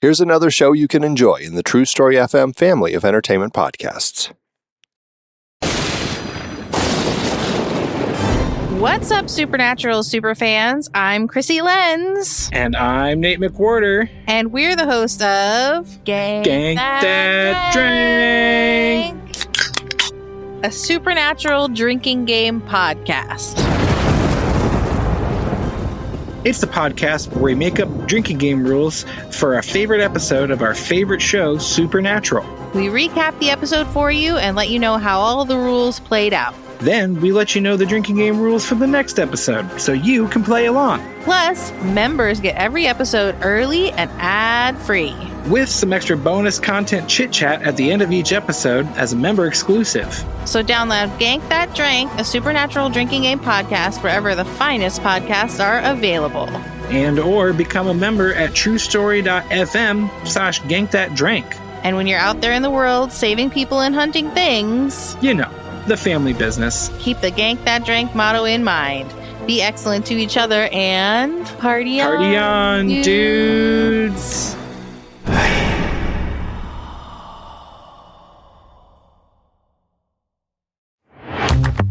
Here's another show you can enjoy in the True Story FM family of entertainment podcasts. What's up, Supernatural superfans? I'm Chrissy Lenz. And I'm Nate McWhorter. And we're the host of Gank That Drink, a supernatural drinking game podcast. It's the podcast where we make up drinking game rules for our favorite episode of our favorite show, Supernatural. We recap the episode for you and let you know how all the rules played out. Then we let you know the drinking game rules for the next episode, so you can play along. Plus, members get every episode early and ad-free. With some extra bonus content chit-chat at the end of each episode as a member exclusive. So download Gank That Drink, a supernatural drinking game podcast wherever the finest podcasts are available. And or become a member at truestory.fm/gankthatdrink. And when you're out there in the world saving people and hunting things, you know, the family business. Keep the Gank That Drink motto in mind. Be excellent to each other and party on, dudes.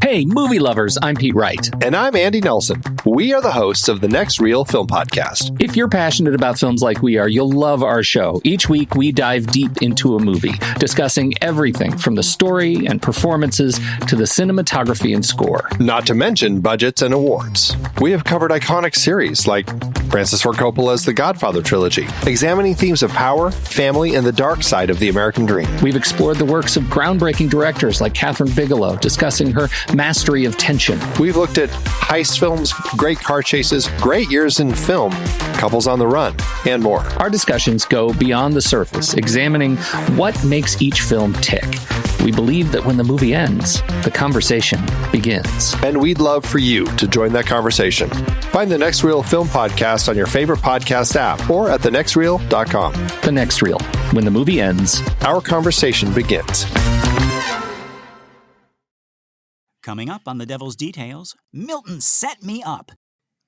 Hey, movie lovers, I'm Pete Wright. And I'm Andy Nelson. We are the hosts of the Next Reel Film Podcast. If you're passionate about films like we are, you'll love our show. Each week, we dive deep into a movie, discussing everything from the story and performances to the cinematography and score. Not to mention budgets and awards. We have covered iconic series like Francis Ford Coppola's The Godfather trilogy, examining themes of power, family, and the dark side of the American dream. We've explored the works of groundbreaking directors like Catherine Bigelow, discussing her mastery of tension. We've looked at heist films, great car chases, great years in film, couples on the run, and more. Our discussions go beyond the surface, examining what makes each film tick. We believe that when the movie ends, the conversation begins. And we'd love for you to join that conversation. Find the Next Reel Film Podcast on your favorite podcast app or at thenextreel.com. The Next Reel. When the movie ends, our conversation begins. Coming up on The Devil's Details, Milton Set Me Up.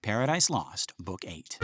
Paradise Lost, Book 8.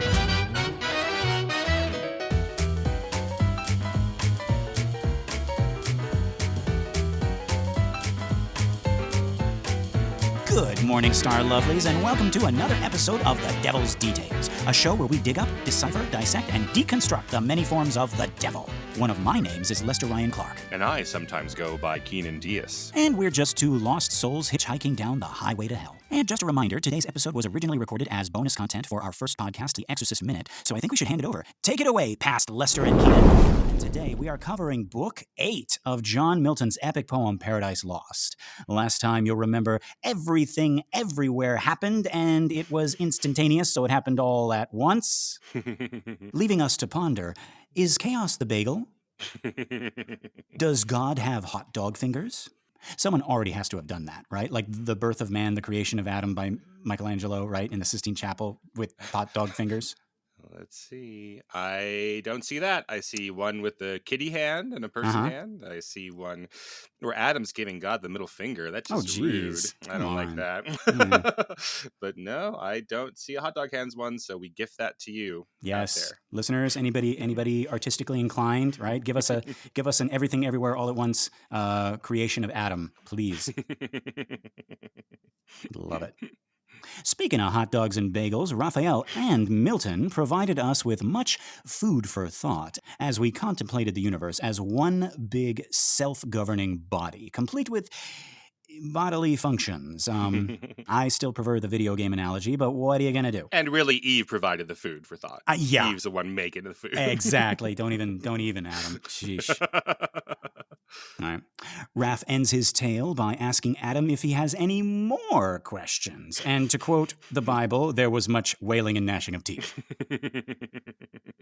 Good morning, Star Lovelies, and welcome to another episode of The Devil's Details, a show where we dig up, decipher, dissect, and deconstruct the many forms of the devil. One of my names is Lester Ryan Clark. And I sometimes go by Keenan Diaz. And we're just two lost souls hitchhiking down the highway to hell. And just a reminder, today's episode was originally recorded as bonus content for our first podcast, The Exorcist Minute, so I think we should hand it over. Take it away, past Lester and Keenan. And today we are covering Book 8 of John Milton's epic poem, Paradise Lost. Last time, you'll remember, everything everywhere happened, and it was instantaneous, so it happened all at once. Leaving us to ponder, is chaos the bagel? Does God have hot dog fingers? Someone already has to have done that, right? Like The Birth of Man, The Creation of Adam by Michelangelo, right? In the Sistine Chapel with hot dog fingers. Let's see. I don't see that. I see one with the kitty hand and a person hand. I see one where Adam's giving God the middle finger. That's just rude. I don't like that. But no, I don't see a hot dog hands one, so we gift that to you. Yes. Listeners, anybody artistically inclined, right? Give us an Everything Everywhere All at Once creation of Adam, please. Love it. Speaking of hot dogs and bagels, Raphael and Milton provided us with much food for thought as we contemplated the universe as one big self-governing body, complete with bodily functions. I still prefer the video game analogy, but what are you going to do? And really, Eve provided the food for thought. Yeah. Eve's the one making the food. Exactly. Don't even, Adam. Sheesh. All right. Raph ends his tale by asking Adam if he has any more questions. And to quote the Bible, there was much wailing and gnashing of teeth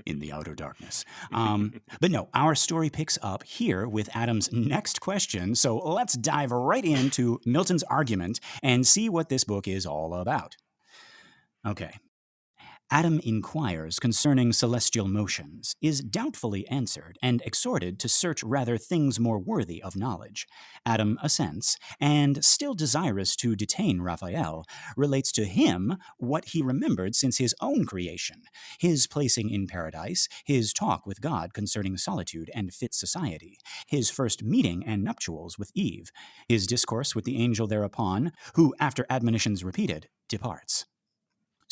in the outer darkness. But no, our story picks up here with Adam's next question. So let's dive right into Milton's argument and see what this book is all about. Okay. Adam inquires concerning celestial motions, is doubtfully answered, and exhorted to search rather things more worthy of knowledge. Adam assents, and, still desirous to detain Raphael, relates to him what he remembered since his own creation, his placing in paradise, his talk with God concerning solitude and fit society, his first meeting and nuptials with Eve, his discourse with the angel thereupon, who, after admonitions repeated, departs.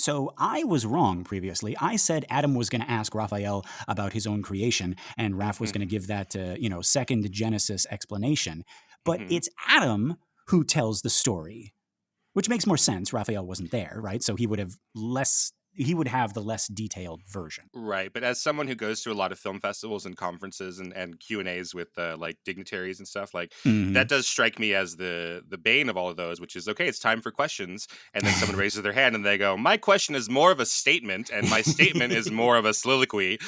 So I was wrong previously. I said Adam was going to ask Raphael about his own creation, and Raph was going to give that, second Genesis explanation. But it's Adam who tells the story, which makes more sense. Raphael wasn't there, right? So he would have the less detailed version. Right. But as someone who goes to a lot of film festivals and conferences and Q&As with like dignitaries and stuff, like that does strike me as the bane of all of those, which is, okay, it's time for questions. And then someone raises their hand and they go, my question is more of a statement and my statement is more of a soliloquy.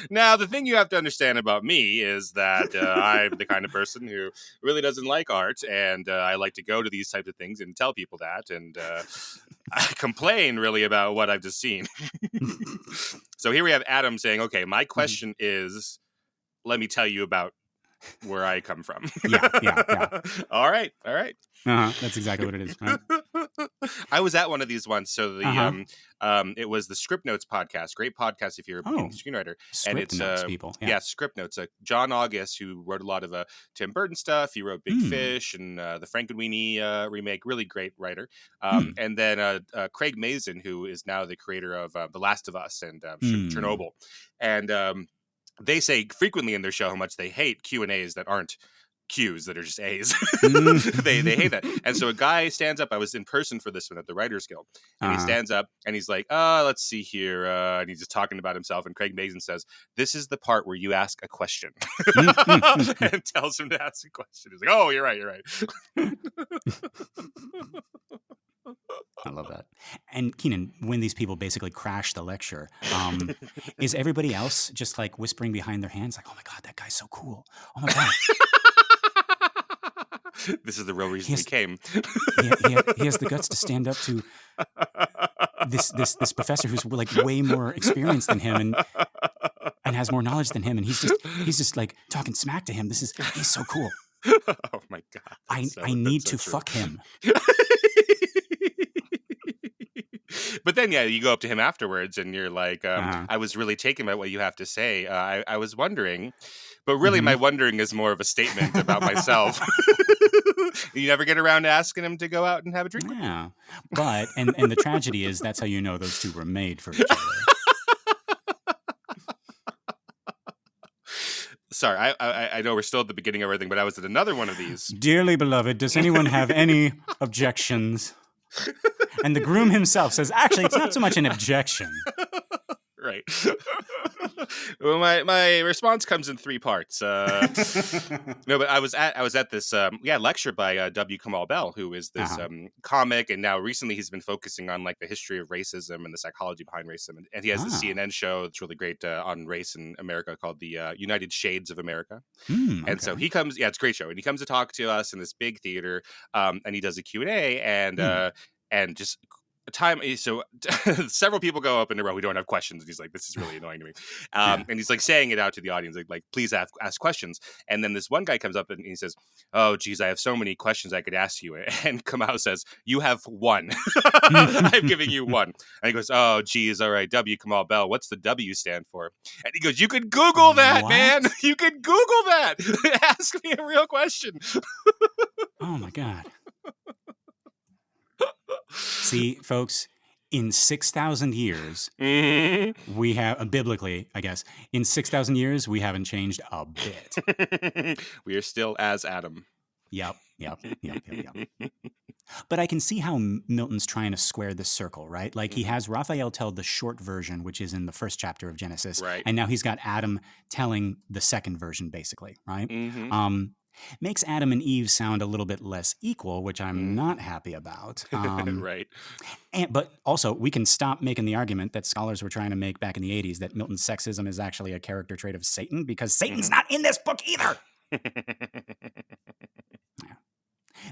Now, the thing you have to understand about me is that I'm the kind of person who really doesn't like art, and I like to go to these types of things and tell people that. And I complain really about what I've just seen. So here we have Adam saying, okay, my question is, let me tell you about where I come from. Yeah. All right. That's exactly what it is. Right? I was at one of these once. So the it was the Script Notes podcast. Great podcast if you're a screenwriter. Script Notes people. Yeah, Script Notes. John August, who wrote a lot of Tim Burton stuff. He wrote Big Fish and the Frankenweenie remake. Really great writer. And then Craig Mazin, who is now the creator of The Last of Us and Chernobyl. And they say frequently in their show how much they hate Q&As that aren't Q's, that are just A's. They hate that. And so a guy stands up. I was in person for this one at the Writers Guild. And he stands up and he's like, let's see here. And he's just talking about himself. And Craig Mazin says, this is the part where you ask a question. And tells him to ask a question. He's like, oh, you're right. I love that. And Keenan, when these people basically crash the lecture, is everybody else just like whispering behind their hands like, oh my God, that guy's so cool. Oh my God. This is the real reason he came. He has the guts to stand up to this professor who's like way more experienced than him and has more knowledge than him, and he's just like talking smack to him. He's so cool. Oh my God. I need to fuck him. But then, you go up to him afterwards and you're like, I was really taken by what you have to say. I was wondering, but really my wondering is more of a statement about myself. You never get around to asking him to go out and have a drink with you. But, and the tragedy is that's how you know those two were made for each other. Sorry, I know we're still at the beginning of everything, but I was at another one of these. Dearly beloved, does anyone have any objections? And the groom himself says, actually, it's not so much an objection. Right. Well, my response comes in three parts. No, but I was at this lecture by W. Kamau Bell, who is this comic, and now recently he's been focusing on like the history of racism and the psychology behind racism, and he has the CNN show that's really great on race in America called the United Shades of America. And so he comes, it's a great show, and he comes to talk to us in this big theater, and he does a Q&A, and just time. So several people go up in a row who don't have questions, and he's like, this is really annoying to me. And he's like saying it out to the audience, like please ask questions. And then this one guy comes up and he says, oh geez, I have so many questions I could ask you. And Kamau says, you have one. I'm giving you one. And he goes, oh geez, all right, W. Kamau Bell, what's the W stand for? And he goes, you could Google that, man. You could Google that. Ask me a real question. Oh my God. See, folks, in 6,000 years, we have, biblically, I guess, in 6,000 years, we haven't changed a bit. We are still as Adam. Yep. But I can see how Milton's trying to square this circle, right? Like he has Raphael tell the short version, which is in the first chapter of Genesis. Right. And now he's got Adam telling the second version, basically, right? Makes Adam and Eve sound a little bit less equal, which I'm not happy about. Right. But also, we can stop making the argument that scholars were trying to make back in the 80s that Milton's sexism is actually a character trait of Satan, because Satan's not in this book either.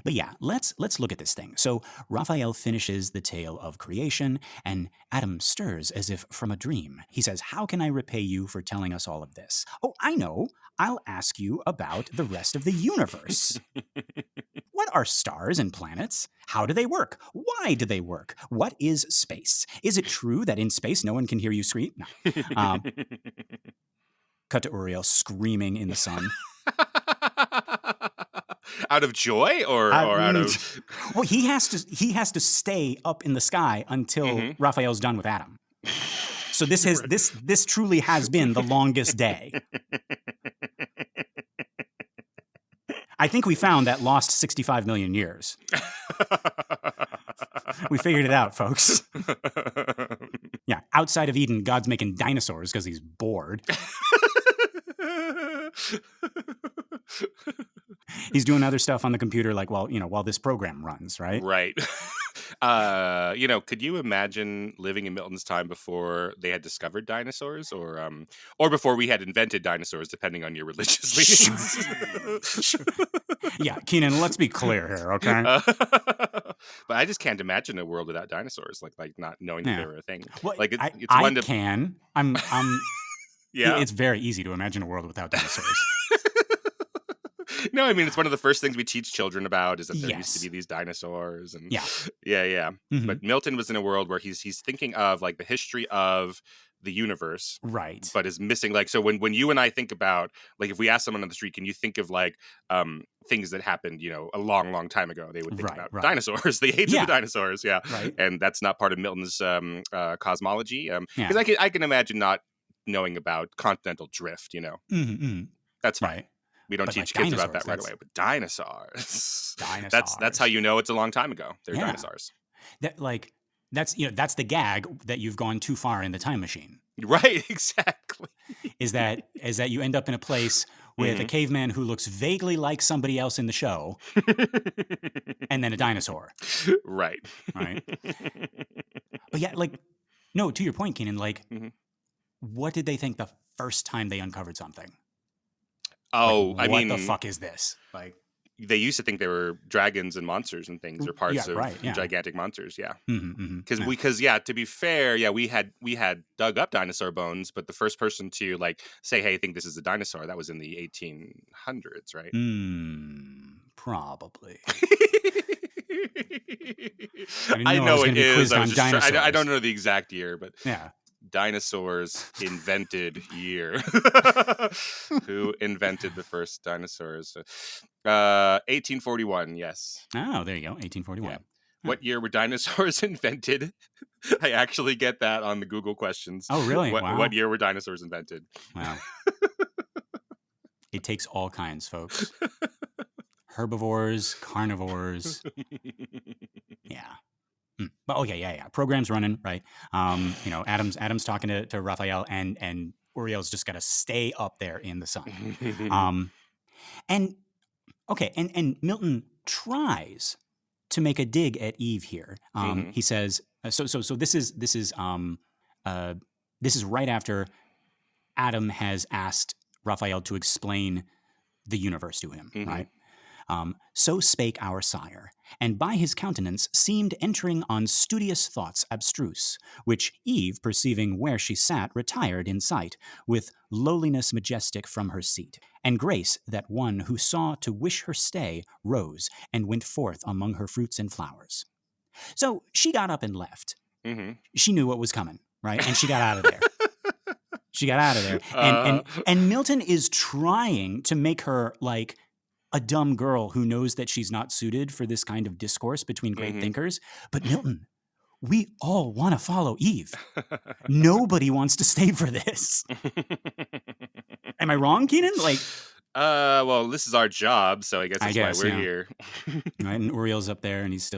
But yeah, let's look at this thing. So Raphael finishes the tale of creation, and Adam stirs as if from a dream. He says, "How can I repay you for telling us all of this?" "Oh, I know. I'll ask you about the rest of the universe." "What are stars and planets? How do they work? Why do they work? What is space? Is it true that in space no one can hear you scream?" No. Cut to Uriel screaming in the sun. Out of joy or out of... Well, he has to stay up in the sky until Raphael's done with Adam. So this truly has been the longest day. I think we found that lost 65 million years. We figured it out, folks. Yeah, outside of Eden, God's making dinosaurs because he's bored. He's doing other stuff on the computer, like while this program runs, right? Right. Could you imagine living in Milton's time before they had discovered dinosaurs, or before we had invented dinosaurs, depending on your religious leanings? Yeah, Keenan, let's be clear here, okay? But I just can't imagine a world without dinosaurs, like not knowing that they were a thing. Well, like I can. I'm. Yeah, it's very easy to imagine a world without dinosaurs. No, I mean, it's one of the first things we teach children about is that there used to be these dinosaurs. And yeah. Mm-hmm. But Milton was in a world where he's thinking of like the history of the universe, right? But is missing, like, so when you and I think about, like, if we ask someone on the street, can you think of like things that happened, a long time ago? They would think about dinosaurs, the age of the dinosaurs, right? And that's not part of Milton's cosmology, because I can imagine not knowing about continental drift, That's fine. Right. We don't teach kids about that right away. But dinosaurs. That's how you know it's a long time ago. They're dinosaurs. That's the gag that you've gone too far in the time machine. Right, exactly. Is that you end up in a place with a caveman who looks vaguely like somebody else in the show, and then a dinosaur. Right. But yeah, no, to your point, Keenan, what did they think the first time they uncovered something? Oh, what the fuck is this? They used to think they were dragons and monsters and things, or parts of gigantic monsters. Yeah, because to be fair, we had dug up dinosaur bones, but the first person to say, "Hey, I think this is a dinosaur," that was in the 1800s, right? Probably. I know it is. I don't know the exact year, but yeah. Dinosaurs invented year. Who invented the first dinosaurs? 1841, yes. Oh, there you go, 1841. Yeah. What year were dinosaurs invented? I actually get that on the Google questions. Oh, really? Wow. Wow. What year were dinosaurs invented? Wow. It takes all kinds, folks. Herbivores, carnivores. Yeah. But yeah. Program's running, right? Adam's talking to Raphael, and Uriel's just got to stay up there in the sun. And Milton tries to make a dig at Eve here. He says, so this is right after Adam has asked Raphael to explain the universe to him, right? So spake our sire, and by his countenance seemed entering on studious thoughts abstruse, which Eve, perceiving where she sat, retired in sight, with lowliness majestic from her seat, and grace that one who saw to wish her stay rose, and went forth among her fruits and flowers. So she got up and left. She knew what was coming, right? And she got out of there. And Milton is trying to make her a dumb girl who knows that she's not suited for this kind of discourse between great thinkers. But Milton, we all want to follow Eve. Nobody wants to stay for this. Am I wrong, Keenan? Well, this is our job, so I guess that's why we're here. Right, and Uriel's up there, and he's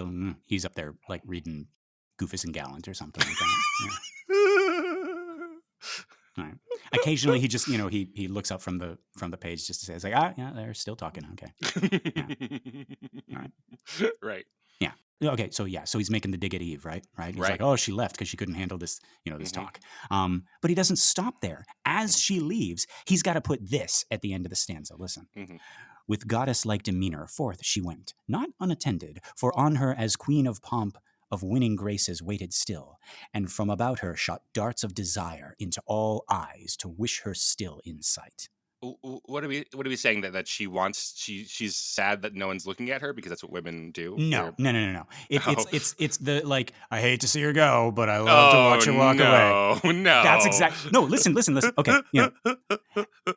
up there reading Goofus and Gallant or something like that. Yeah. All right. Occasionally, he just he looks up from the page just to say, they're still talking. Okay. Yeah. All right. Right. Yeah. Okay. So he's making the dig at Eve, right? Right. He's like, oh, she left because she couldn't handle this, this talk. But he doesn't stop there. As she leaves, he's got to put this at the end of the stanza. Listen. With goddess-like demeanor, forth she went, not unattended, for on her as queen of pomp, of winning graces waited still, and from about her shot darts of desire into all eyes to wish her still in sight. What are we saying that she's sad that no one's looking at her because that's what women do? No. It's the like, I hate to see her go, but I love Oh, to watch her walk away. No. That's exact. No, listen. Okay,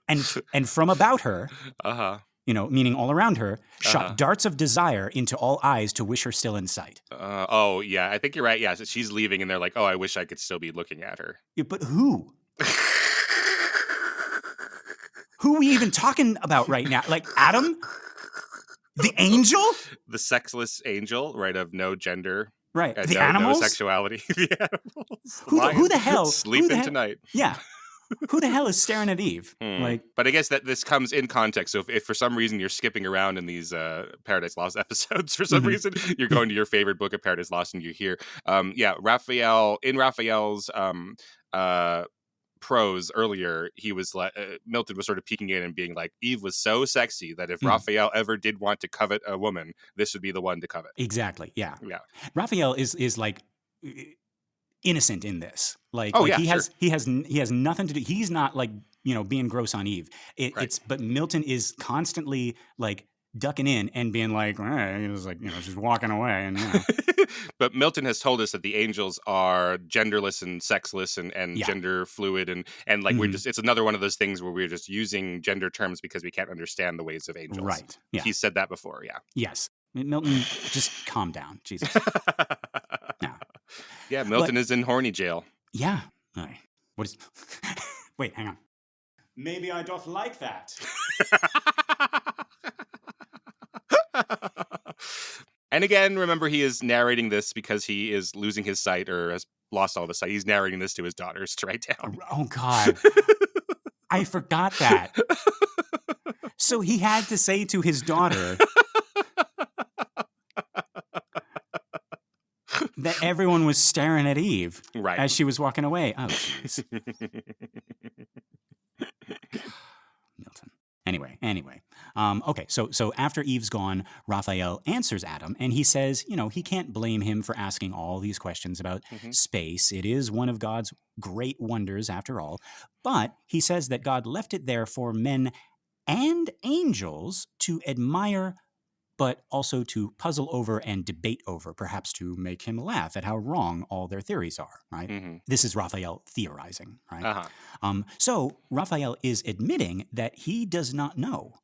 and from about her, meaning all around her, shot darts of desire into all eyes to wish her still in sight. Yeah, I think you're right. Yeah, so she's leaving, and they're like, "Oh, I wish I could still be looking at her." Yeah, but who? Who are we even talking about right now? Like Adam? The angel? The sexless angel, right, of no gender. Right. The animals? No sexuality. The animals. Who the hell? Sleeping tonight. Yeah. Who the hell is staring at Eve? But I guess that this comes in context. So if for some reason you're skipping around in these Paradise Lost episodes, for some reason you're going to your favorite book of Paradise Lost and you hear, Raphael's prose earlier, he was like, Milton was sort of peeking in and being like, Eve was so sexy that if Raphael ever did want to covet a woman, this would be the one to covet. Exactly. Yeah. Raphael is like innocent in this. He has nothing to do. He's not like, being gross on Eve. But Milton is constantly like ducking in and being like, she's walking away. And But Milton has told us that the angels are genderless and sexless and gender fluid and like we're just, it's another one of those things where we're just using gender terms because we can't understand the ways of angels. Right. Yeah. He's said that before. Yeah. Yes. Milton, just calm down. Jesus. Yeah. Milton is in Horny Jail. Yeah. All right. What is? Wait, hang on. Maybe I doth like that. And again, remember, he is narrating this because he is losing his sight or has lost all of his sight. He's narrating this to his daughters to write down. Oh, God. I forgot that. So he had to say to his daughter that everyone was staring at Eve as she was walking away. Oh, jeez. Milton. Anyway. Okay, so after Eve's gone, Raphael answers Adam, and he says, he can't blame him for asking all these questions about space. It is one of God's great wonders, after all. But he says that God left it there for men and angels to admire, but also to puzzle over and debate over, perhaps to make him laugh at how wrong all their theories are, right? This is Raphael theorizing, right? So Raphael is admitting that he does not know.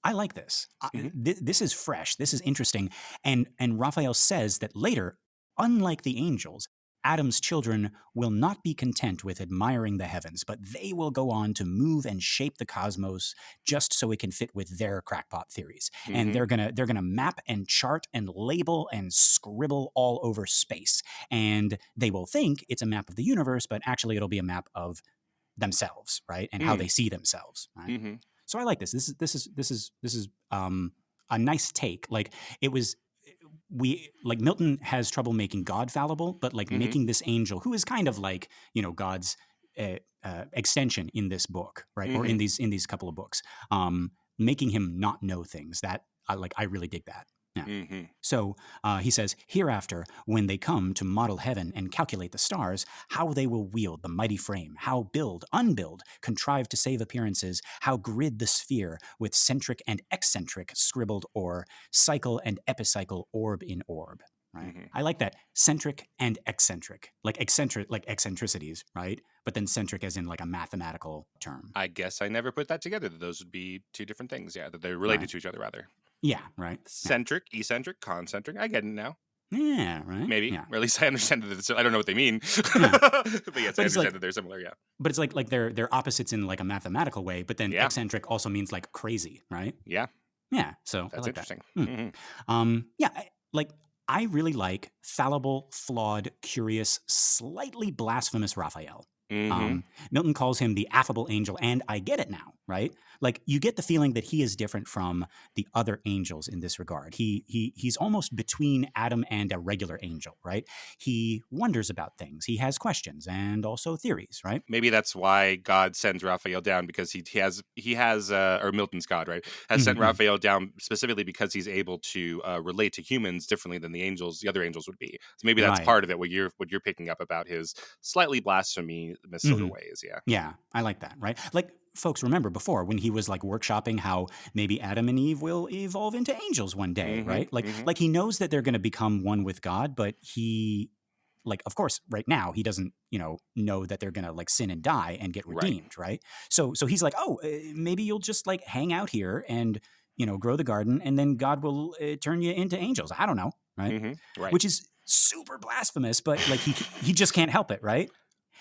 I like this. This is fresh. This is interesting. And Raphael says that later, unlike the angels, Adam's children will not be content with admiring the heavens, but they will go on to move and shape the cosmos just so it can fit with their crackpot theories. And they're gonna map and chart and label and scribble all over space. And they will think it's a map of the universe, but actually it'll be a map of themselves, right? And how they see themselves, right? So I like this. This is a nice take. Like it was. Milton has trouble making God fallible, but making this angel, who is kind of like, God's extension in this book, right? Or in these couple of books, making him not know things that I really dig that. Yeah. So he says, hereafter, when they come to model heaven and calculate the stars, how they will wield the mighty frame, how build, unbuild, contrive to save appearances, how grid the sphere with centric and eccentric scribbled o'er, cycle and epicycle orb in orb. Right? I like that. Centric and eccentric, like eccentricities, right? But then centric as in like a mathematical term. I guess I never put that together. Those would be two different things. Yeah, that they're related to each other, rather. Yeah, right. Centric, eccentric, concentric. I get it now. Yeah, right. Maybe. Yeah. Or at least I understand that. I don't know what they mean. But yes, I understand that they're similar, yeah. But it's like they're opposites in like a mathematical way, but then eccentric also means like crazy, right? Yeah. Yeah, so that's interesting. I really like fallible, flawed, curious, slightly blasphemous Raphael. Milton calls him the affable angel, and I get it now, right? Like, you get the feeling that he is different from the other angels in this regard. He's almost between Adam and a regular angel, right? He wonders about things. He has questions and also theories, right? Maybe that's why God sends Raphael down, because he has or Milton's God, right, has sent Raphael down specifically because he's able to relate to humans differently than the other angels would be. So maybe that's part of it. What you're picking up about his slightly blasphemous sort of ways. Yeah, I like that, right? Like, folks, remember before when he was like workshopping how maybe Adam and Eve will evolve into angels one day, right? Like he knows that they're going to become one with God, but he, like, of course, right now he doesn't, know that they're going to like sin and die and get redeemed, right? So he's like, oh, maybe you'll just like hang out here and, grow the garden, and then God will turn you into angels. I don't know, right? Right. Which is super blasphemous, but like he just can't help it, right?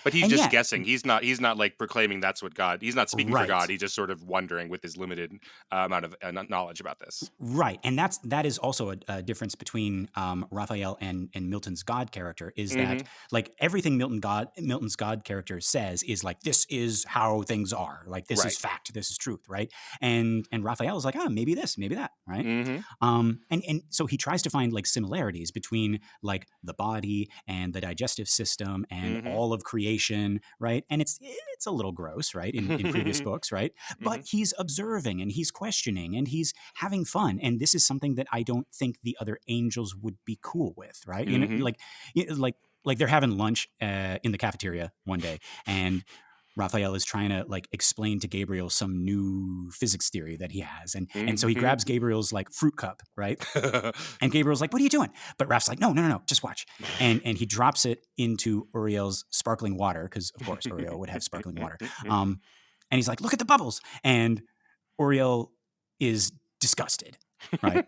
But he's just guessing. He's not like proclaiming that's what God. He's not speaking for God. He's just sort of wondering with his limited amount of knowledge about this. Right, and that is also a difference between Raphael and Milton's God character. Is that like everything Milton's God character says is like, this is how things are. Like, this is fact. This is truth. Right, and Raphael is like, maybe this, maybe that. Right, and so he tries to find like similarities between like the body and the digestive system and all of creation. Right, and it's a little gross, right, in previous books, right, but he's observing and he's questioning and he's having fun, and this is something that I don't think the other angels would be cool with, right? Like they're having lunch in the cafeteria one day, and Raphael is trying to like explain to Gabriel some new physics theory that he has. And so he grabs Gabriel's like fruit cup, right? And Gabriel's like, what are you doing? But Raph's like, no, just watch. And he drops it into Uriel's sparkling water, because of course Uriel would have sparkling water. And he's like, look at the bubbles. And Uriel is disgusted, right?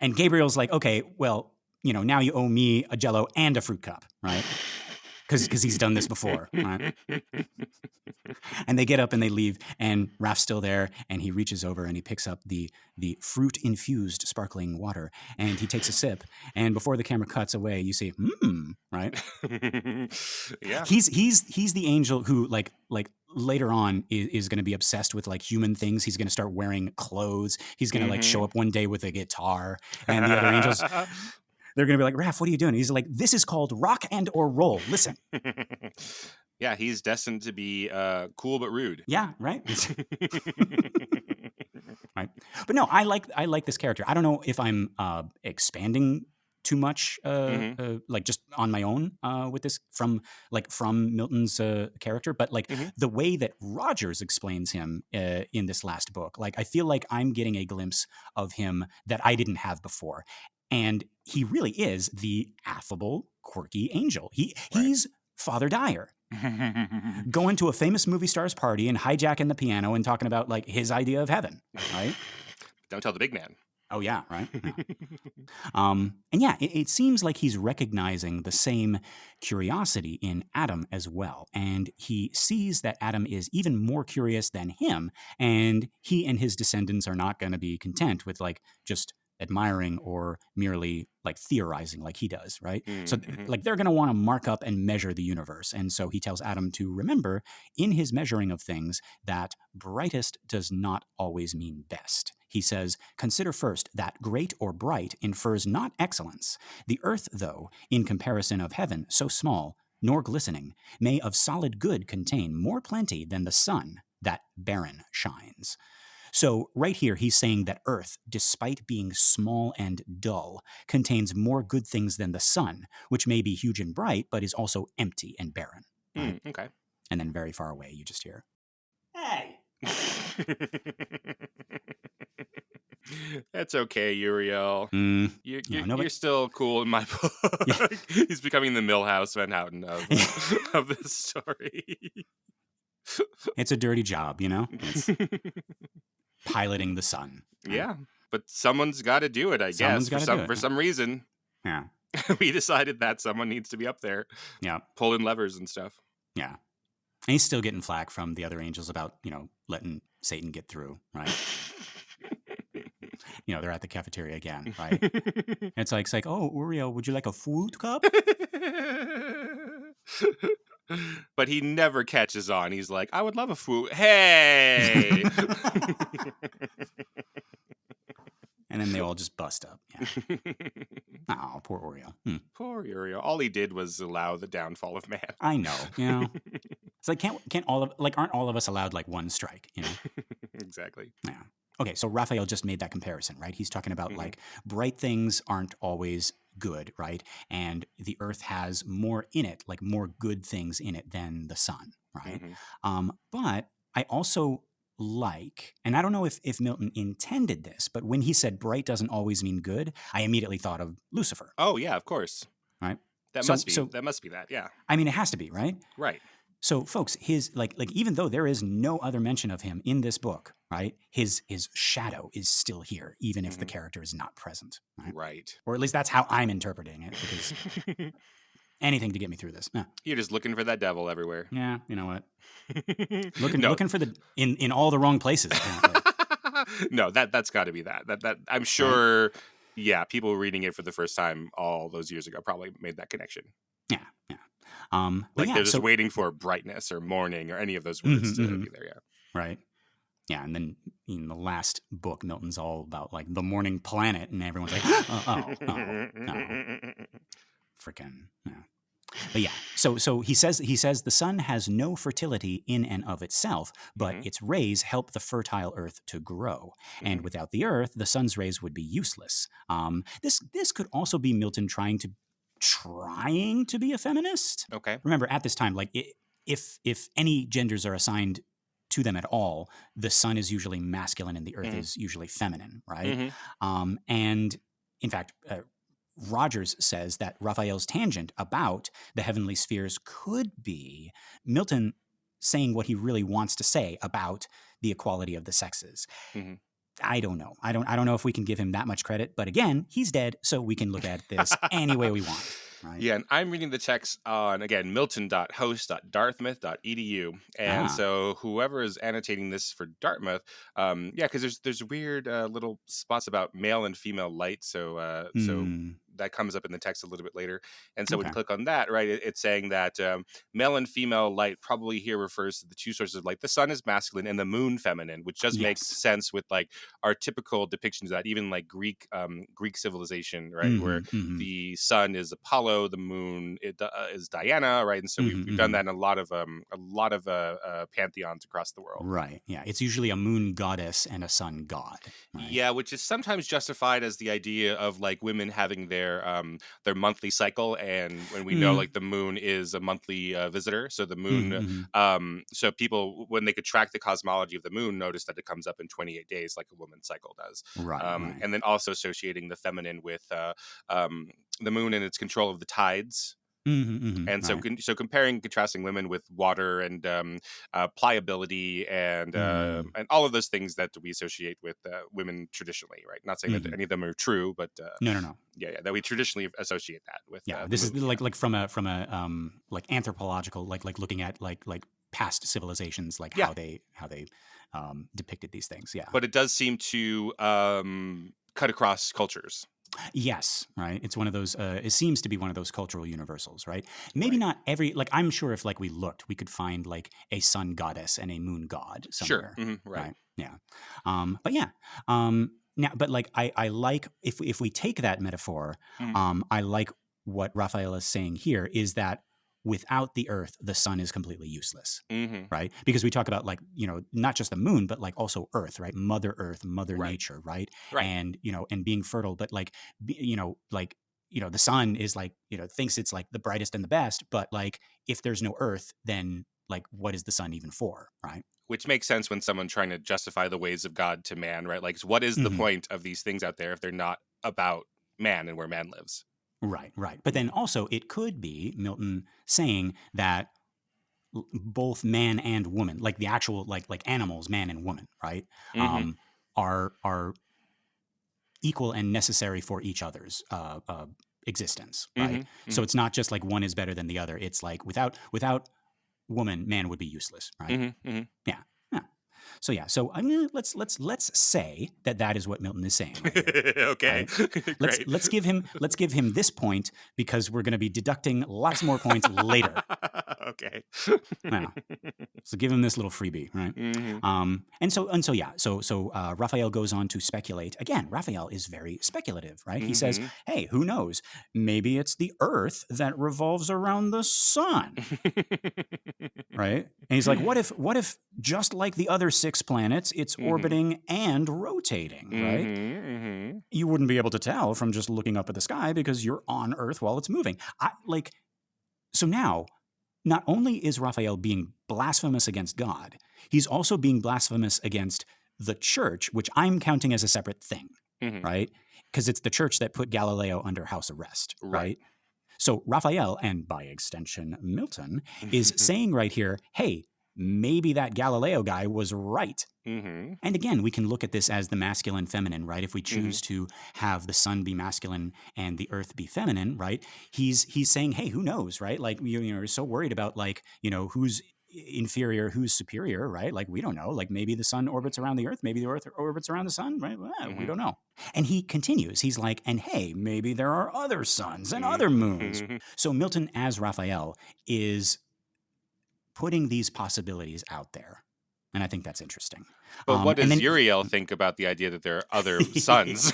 And Gabriel's like, okay, well, now you owe me a Jell-O and a fruit cup, right? Because he's done this before, right? And they get up and they leave, and Raph's still there, and he reaches over and he picks up the fruit-infused sparkling water, and he takes a sip, and before the camera cuts away, you see, right? Yeah. He's the angel who like later on is going to be obsessed with like human things. He's going to start wearing clothes. He's going to like show up one day with a guitar, and the other angels, they're going to be like, Raph, what are you doing? He's like, this is called rock and or roll. Listen. Yeah, he's destined to be cool but rude. Yeah, right. Right. But no, I like this character. I don't know if I'm expanding too much, like just on my own with this from Milton's character, but like the way that Rogers explains him in this last book, like I feel like I'm getting a glimpse of him that I didn't have before. And he really is the affable, quirky angel. He's Father Dyer. Going to a famous movie star's party and hijacking the piano and talking about like his idea of heaven, right? Don't tell the big man. Oh yeah, right. Yeah. And yeah, it seems like he's recognizing the same curiosity in Adam as well, and he sees that Adam is even more curious than him, and he and his descendants are not going to be content with like just admiring or merely like theorizing like he does, right? So like they're going to want to mark up and measure the universe. And so he tells Adam to remember in his measuring of things that brightest does not always mean best. He says, consider first that great or bright infers not excellence. The earth, though, in comparison of heaven, so small, nor glistening, may of solid good contain more plenty than the sun that barren shines. So right here, he's saying that Earth, despite being small and dull, contains more good things than the sun, which may be huge and bright, but is also empty and barren. Right? Okay. And then very far away, you just hear, hey! That's okay, Uriel. You're still cool in my book. Yeah. He's becoming the Milhouse Van Houten of this story. It's a dirty job, It's piloting the sun. Right? Yeah, but someone's got to do it, I guess. For some reason. Yeah. We decided that someone needs to be up there. Yeah. Pulling levers and stuff. Yeah. And he's still getting flack from the other angels about, letting Satan get through, right? They're at the cafeteria again, right? It's like, oh, Uriel, would you like a food cup? But he never catches on. He's like, I would love a fwoo. Hey! And then they all just bust up. Yeah. Oh, poor Oreo. Poor Oreo. All he did was allow the downfall of man. I know. You know, it's like can't all of aren't all of us allowed like one strike? You know. Exactly. Yeah. Okay. So Raphael just made that comparison, right? He's talking about like bright things aren't always good, right? And the earth has more in it, like more good things in it than the sun, right? But I also like, and I don't know if Milton intended this, but when he said bright doesn't always mean good, I immediately thought of Lucifer. Oh yeah, of course. Right. That must be that. Yeah. I mean, it has to be, right? Right. So folks, his like even though there is no other mention of him in this book, right? His shadow is still here, even if the character is not present. Right. Or at least that's how I'm interpreting it, because anything to get me through this. Yeah. You're just looking for that devil everywhere. Yeah, you know what? Looking for the in all the wrong places. Apparently. No, that's got to be that. That I'm sure. Right. Yeah, people reading it for the first time all those years ago probably made that connection. Yeah. Like they're just waiting for brightness or morning or any of those words to be there. Yeah. Right. Yeah, and then in the last book, Milton's all about like the morning planet, and everyone's like, oh. Freaking. Yeah. But yeah, so he says the sun has no fertility in and of itself, but its rays help the fertile earth to grow. And without the earth, the sun's rays would be useless. This could also be Milton trying to be a feminist. Okay. Remember, at this time, like if any genders are assigned to them at all, the sun is usually masculine and the earth is usually feminine, right? And in fact, Rogers says that Raphael's tangent about the heavenly spheres could be Milton saying what he really wants to say about the equality of the sexes. I don't know. I don't know if we can give him that much credit, but again, he's dead, so we can look at this any way we want. Right? Yeah, and I'm reading the text on, again, milton.host.dartmouth.edu. And so whoever is annotating this for Dartmouth, because there's weird little spots about male and female light. So that comes up in the text a little bit later. And so when you click on that, right, it's saying that male and female light probably here refers to the two sources of light. The sun is masculine and the moon feminine, which does make sense with like our typical depictions of that, even like Greek civilization, right, where the sun is Apollo, the moon is Diana, right? And so we've done that in a lot of pantheons across the world. Right. Yeah. It's usually a moon goddess and a sun god. Right? Yeah, which is sometimes justified as the idea of like women having their monthly cycle, and when we know like the moon is a monthly visitor, so the moon, so people when they could track the cosmology of the moon, notice that it comes up in 28 days, like a woman's cycle does. Right. And then also associating the feminine with the moon and its control of the tides. And so comparing and contrasting women with water and pliability and all of those things that we associate with women traditionally, right? Not saying that any of them are true, but no. Yeah, that we traditionally associate that with. Yeah, this is like from a like anthropological, like looking at like past civilizations, like how they depicted these things. Yeah, but it does seem to cut across cultures. Yes, right. It's one of those. It seems to be one of those cultural universals, right? Maybe not every. Like, I'm sure if like we looked, we could find like a sun goddess and a moon god somewhere. Sure. Right. Yeah. But yeah. Now, but like I like if we take that metaphor, I like what Raphael is saying here is that without the earth, the sun is completely useless, right? Because we talk about like, not just the moon, but like also earth, right? Mother earth, mother nature, right? And, and being fertile, but like, the sun is like, thinks it's like the brightest and the best, but like, if there's no earth, then like, what is the sun even for, right? Which makes sense when someone trying to justify the ways of God to man, right? Like, what is the point of these things out there if they're not about man and where man lives? Right. But then also it could be Milton saying that both man and woman, like the actual, like animals, man and woman, right, are equal and necessary for each other's existence, right? So it's not just like one is better than the other. It's like without woman, man would be useless, right? Yeah. So yeah, so I mean, let's say that is what Milton is saying. Right? Okay, right? Let's give him this point because we're going to be deducting lots more points later. Okay. Wow. So give him this little freebie, right? So Raphael goes on to speculate. Again, Raphael is very speculative, right? He says, hey, who knows? Maybe it's the Earth that revolves around the sun, right? And he's like, what if just like the other 6 planets, it's orbiting and rotating, right? You wouldn't be able to tell from just looking up at the sky because you're on Earth while it's moving. So now, not only is Raphael being blasphemous against God, he's also being blasphemous against the church, which I'm counting as a separate thing, right? Because it's the church that put Galileo under house arrest, right? So Raphael, and by extension Milton, is saying right here, hey, maybe that Galileo guy was right. And again, we can look at this as the masculine feminine, right? If we choose to have the sun be masculine and the earth be feminine, right? He's saying, hey, who knows, right? Like, you're so worried about, like, who's inferior, who's superior, right? Like, we don't know. Like, maybe the sun orbits around the earth, maybe the earth orbits around the sun, right? Well, we don't know. And he continues. He's like, and hey, maybe there are other suns and other moons. So Milton, as Raphael, is putting these possibilities out there. And I think that's interesting. But what does Uriel think about the idea that there are other suns?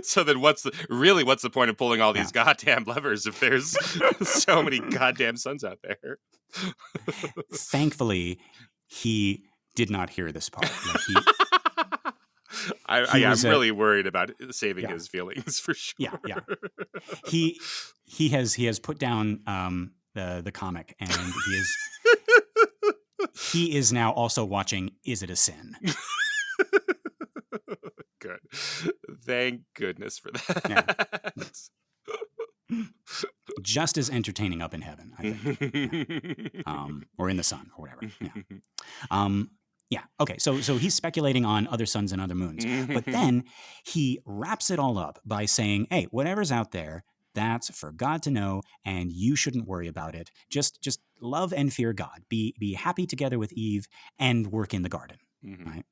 So then what's the point of pulling all these goddamn levers if there's so many goddamn suns out there? Thankfully, he did not hear this part. I'm really worried about saving his feelings for sure. Yeah. He has put down the comic, and he is now also watching Is It a Sin? Good. Thank goodness for that. Yeah. Just as entertaining up in heaven, I think. Or in the sun, or whatever. Okay, so he's speculating on other suns and other moons. But then he wraps it all up by saying, hey, whatever's out there, that's for God to know, and you shouldn't worry about it. Just love and fear God. Be happy together with Eve and work in the garden, right?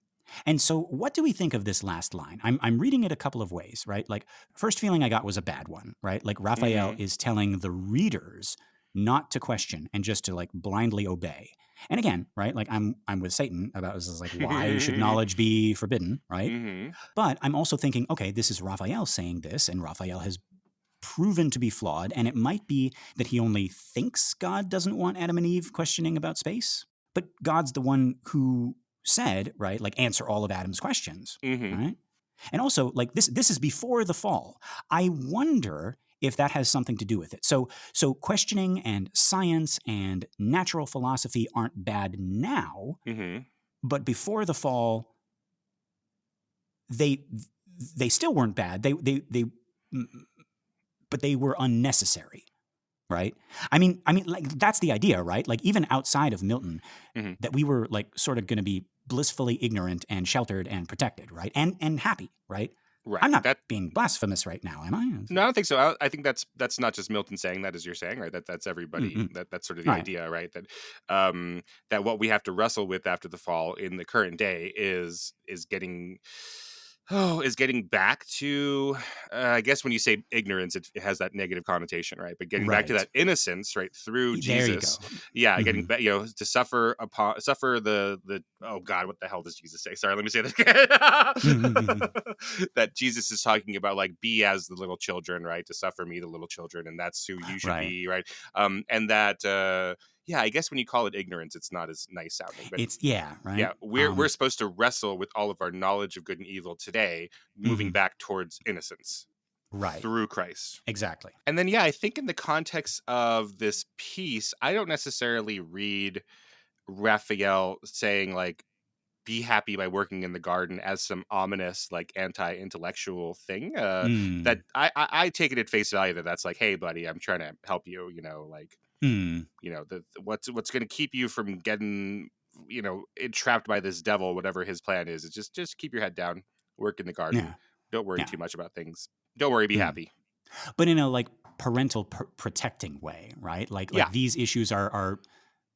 And so what do we think of this last line? I'm reading it a couple of ways, right? Like, first feeling I got was a bad one, right? Like, Raphael is telling the readers not to question and just to, like, blindly obey. And again, right, like, I'm with Satan about this is like, why should knowledge be forbidden, right? But I'm also thinking, okay, this is Raphael saying this, and Raphael has proven to be flawed, and it might be that he only thinks God doesn't want Adam and Eve questioning about space, but God's the one who said, right, like, answer all of Adam's questions, right? And also, like, this is before the fall. I wonder if that has something to do with it. So questioning and science and natural philosophy aren't bad now, but before the fall, they still weren't bad. But they were unnecessary, right? I mean, like, that's the idea, right? Like, even outside of Milton, that we were, like, sort of going to be blissfully ignorant and sheltered and protected, right? And happy, right? Right. I'm not being blasphemous right now, am I? No, I don't think so. I think that's not just Milton saying that, as you're saying, right? That's everybody. That's sort of the idea, right? That that what we have to wrestle with after the fall in the current day is getting back to, I guess when you say ignorance, it has that negative connotation, right? But getting back to that innocence, right, through Jesus. Getting back, to suffer the oh God, what the hell does Jesus say? Sorry, let me say that again. That Jesus is talking about, like, be as the little children, right? To suffer me, the little children, and that's who you should be, right? And that. I guess when you call it ignorance, it's not as nice sounding. But right? Yeah, we're supposed to wrestle with all of our knowledge of good and evil today, moving back towards innocence, right, through Christ. Exactly. And then, I think in the context of this piece, I don't necessarily read Raphael saying, like, be happy by working in the garden as some ominous, like, anti-intellectual thing. That I take it at face value that that's like, hey, buddy, I'm trying to help you, like. What's going to keep you from getting, entrapped by this devil, whatever his plan is. It's just keep your head down, work in the garden. Yeah. Don't worry too much about things. Don't worry, be happy. But in a, like, parental protecting way, right? Like these issues are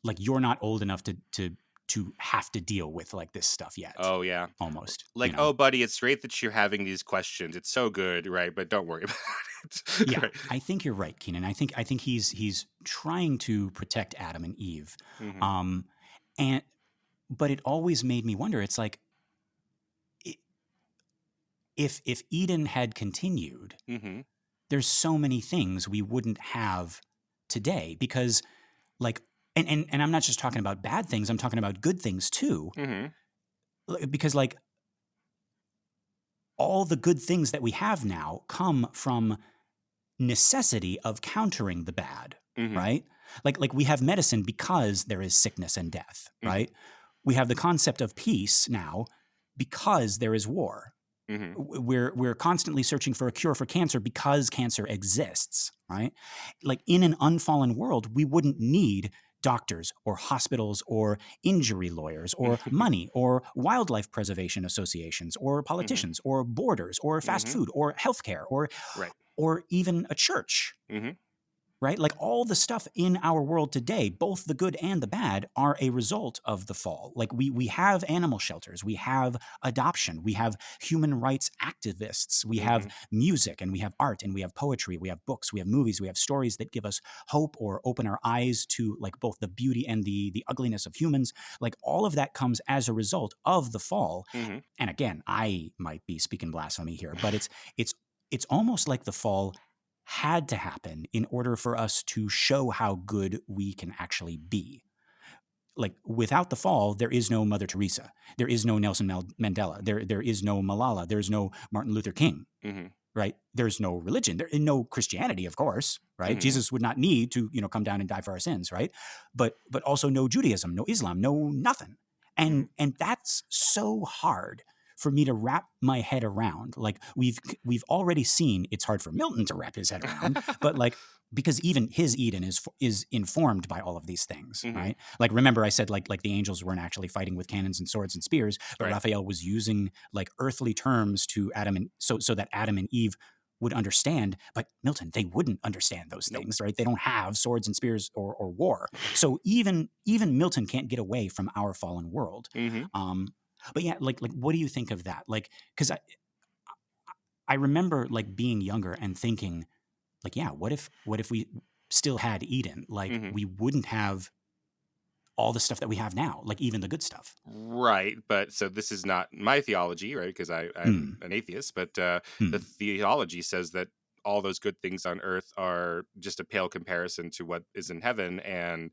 like, you're not old enough to to have to deal with like this stuff yet. Oh yeah, almost like, you know? oh buddy, it's great that you're having these questions. It's so good, right? But don't worry about it. Yeah, Right. I think you're right, Keenan. I think he's trying to protect Adam and Eve, Mhm. but it always made me wonder. It's like if Eden had continued, Mhm. there's so many things we wouldn't have today because like and I'm not just talking about bad things, I'm talking about good things too. Mhm. Because like all the good things that we have now come from necessity of countering the bad, Mhm. right? Like we have medicine because there is sickness and death, Mhm. right? We have the concept of peace now because there is war. Mhm. We're constantly searching for a cure for cancer because cancer exists, right? Like in an unfallen world, we wouldn't need doctors or hospitals or injury lawyers or money or wildlife preservation associations or Mhm. politicians or borders or fast Mhm. food or healthcare Right. or even a church. Mhm. Right? Like all the stuff in our world today, both the good and the bad, are a result of the fall. Like we have animal shelters, we have adoption, we have human rights activists, we have Mhm. music and we have art and we have poetry, we have books, we have movies, we have stories that give us hope or open our eyes to like both the beauty and the ugliness of humans. Like all of that comes as a result of the fall. Mhm. And again, I might be speaking blasphemy here, but it's almost like the fall had to happen in order for us to show how good we can actually be. Like without the fall, there is no Mother Teresa, there is no Nelson Mandela, there is no Malala, there's no Martin Luther King, Mhm. right? There's no religion, there no Christianity, of course, right? Mhm. Jesus would not need to come down and die for our sins, right? But also no Judaism, no Islam, no nothing, Mhm. and that's so hard for me to wrap my head around. Like we've already seen it's hard for Milton to wrap his head around, but like because even his Eden is informed by all of these things, Mhm. right? Like remember I said like the angels weren't actually fighting with cannons and swords and spears, but Right. Raphael was using like earthly terms to Adam and so that Adam and Eve would understand, but Milton, they wouldn't understand those Nope. things, right? They don't have swords and spears or war. So even Milton can't get away from our fallen world. Mhm. But yeah, like what do you think of that? Like, because I remember like being younger and thinking, like, yeah, what if we still had Eden? Like, Mhm. we wouldn't have all the stuff that we have now, like even the good stuff. Right, but so this is not my theology, right? Because I'm an atheist, but the theology says that all those good things on earth are just a pale comparison to what is in heaven, and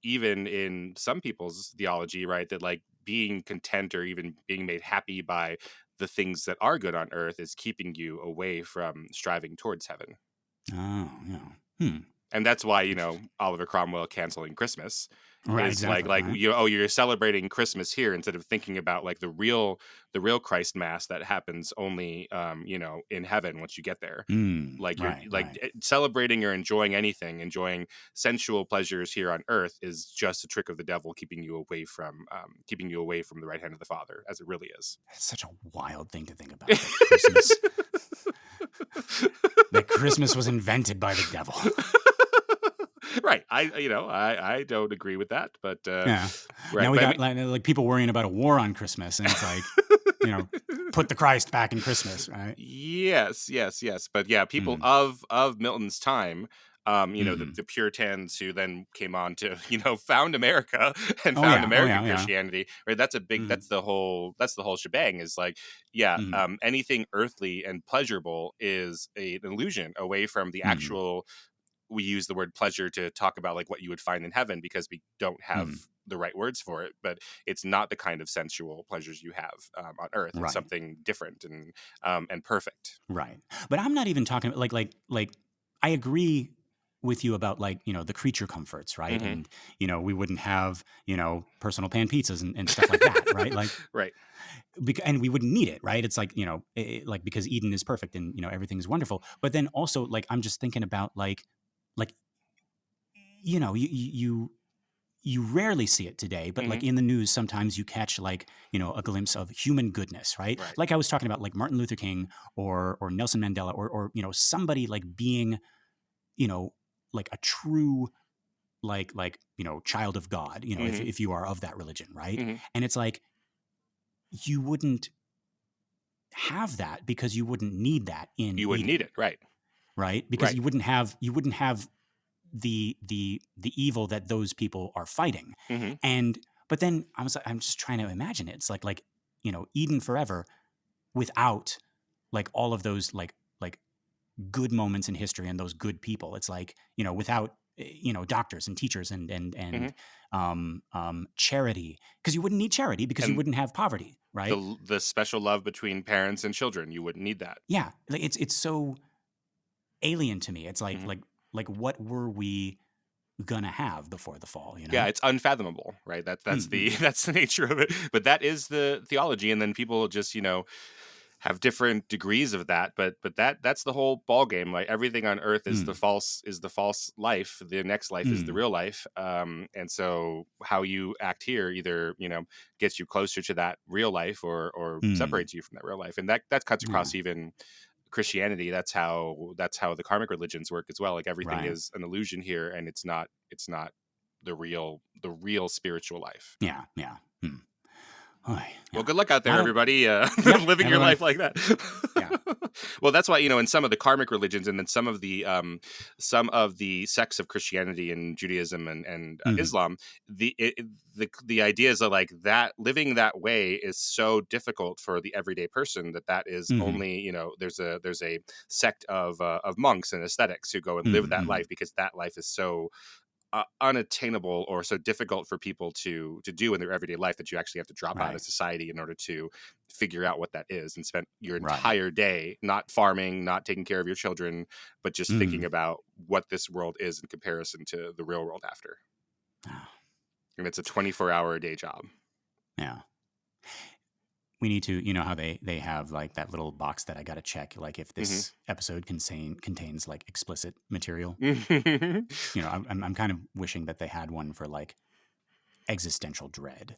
even in some people's theology, right, that like being content or even being made happy by the things that are good on earth is keeping you away from striving towards heaven. Oh, yeah. And that's why, Oliver Cromwell canceling Christmas Right, is exactly, like right? you're celebrating Christmas here instead of thinking about like the real Christ mass that happens only in heaven once you get there. Like you're celebrating or enjoying enjoying sensual pleasures here on earth is just a trick of the devil keeping you away from the right hand of the Father, as it really is. It's such a wild thing to think about. Christmas. That Christmas was invented by the devil. Right. I don't agree with that, but yeah. Right. Now we got like people worrying about a war on Christmas, and it's like, put the Christ back in Christmas, right? Yes. But yeah, people of Milton's time, the Puritans who then came on to found America and found American Christianity. Right. That's a big. That's the whole shebang. Is like, anything earthly and pleasurable is an illusion away from the actual. We use the word pleasure to talk about like what you would find in heaven because we don't have the right words for it, but it's not the kind of sensual pleasures you have on earth. It's something different and perfect. Right. But I'm not even talking about like I agree with you about like, the creature comforts, right? And, we wouldn't have, personal pan pizzas and stuff like that, right? Like, right. And we wouldn't need it, right? It's like, like because Eden is perfect and, everything's wonderful. But then also like, I'm just thinking about like, you rarely see it today, but like in the news, sometimes you catch like, a glimpse of human goodness, right? Like I was talking about like Martin Luther King or Nelson Mandela or somebody like being, like a true child of God, if you are of that religion, right? Mm-hmm. And it's like, you wouldn't have that because you wouldn't need that in You wouldn't Eden, need it, right? right? Because Right. you wouldn't have the evil that those people are fighting. Mm-hmm. But then I'm just trying to imagine it. It's like Eden forever without like all of those like good moments in history and those good people. It's like, without doctors and teachers and charity, because you wouldn't need charity because you wouldn't have poverty, right? The special love between parents and children, you wouldn't need that. Yeah, like it's so alien to me. It's like Mm-hmm. like what were we gonna have before the fall? Yeah, it's unfathomable, right? That's the nature of it. But that is the theology, and then people just have different degrees of that. But that's the whole ball game. Like everything on earth is the false life. The next life is the real life. And so how you act here either gets you closer to that real life or separates you from that real life, and that cuts across even Christianity. That's how the karmic religions work as well. Like everything is an illusion here, and it's not the real spiritual life. Yeah. Well, good luck out there, everybody, living your life like that. Yeah. Well, that's why in some of the karmic religions, and then some of the sects of Christianity and Judaism and Islam, the ideas are like that. Living that way is so difficult for the everyday person that is only there's a sect of monks and ascetics who go and live that life, because that life is so unattainable or so difficult for people to do in their everyday life that you actually have to drop out of society in order to figure out what that is, and spend your entire day not farming, not taking care of your children, but just thinking about what this world is in comparison to the real world after. And it's a 24-hour-a-day job. Yeah. We need to, how they have like that little box that I got to check, like if this episode contains like explicit material. I'm kind of wishing that they had one for like existential dread.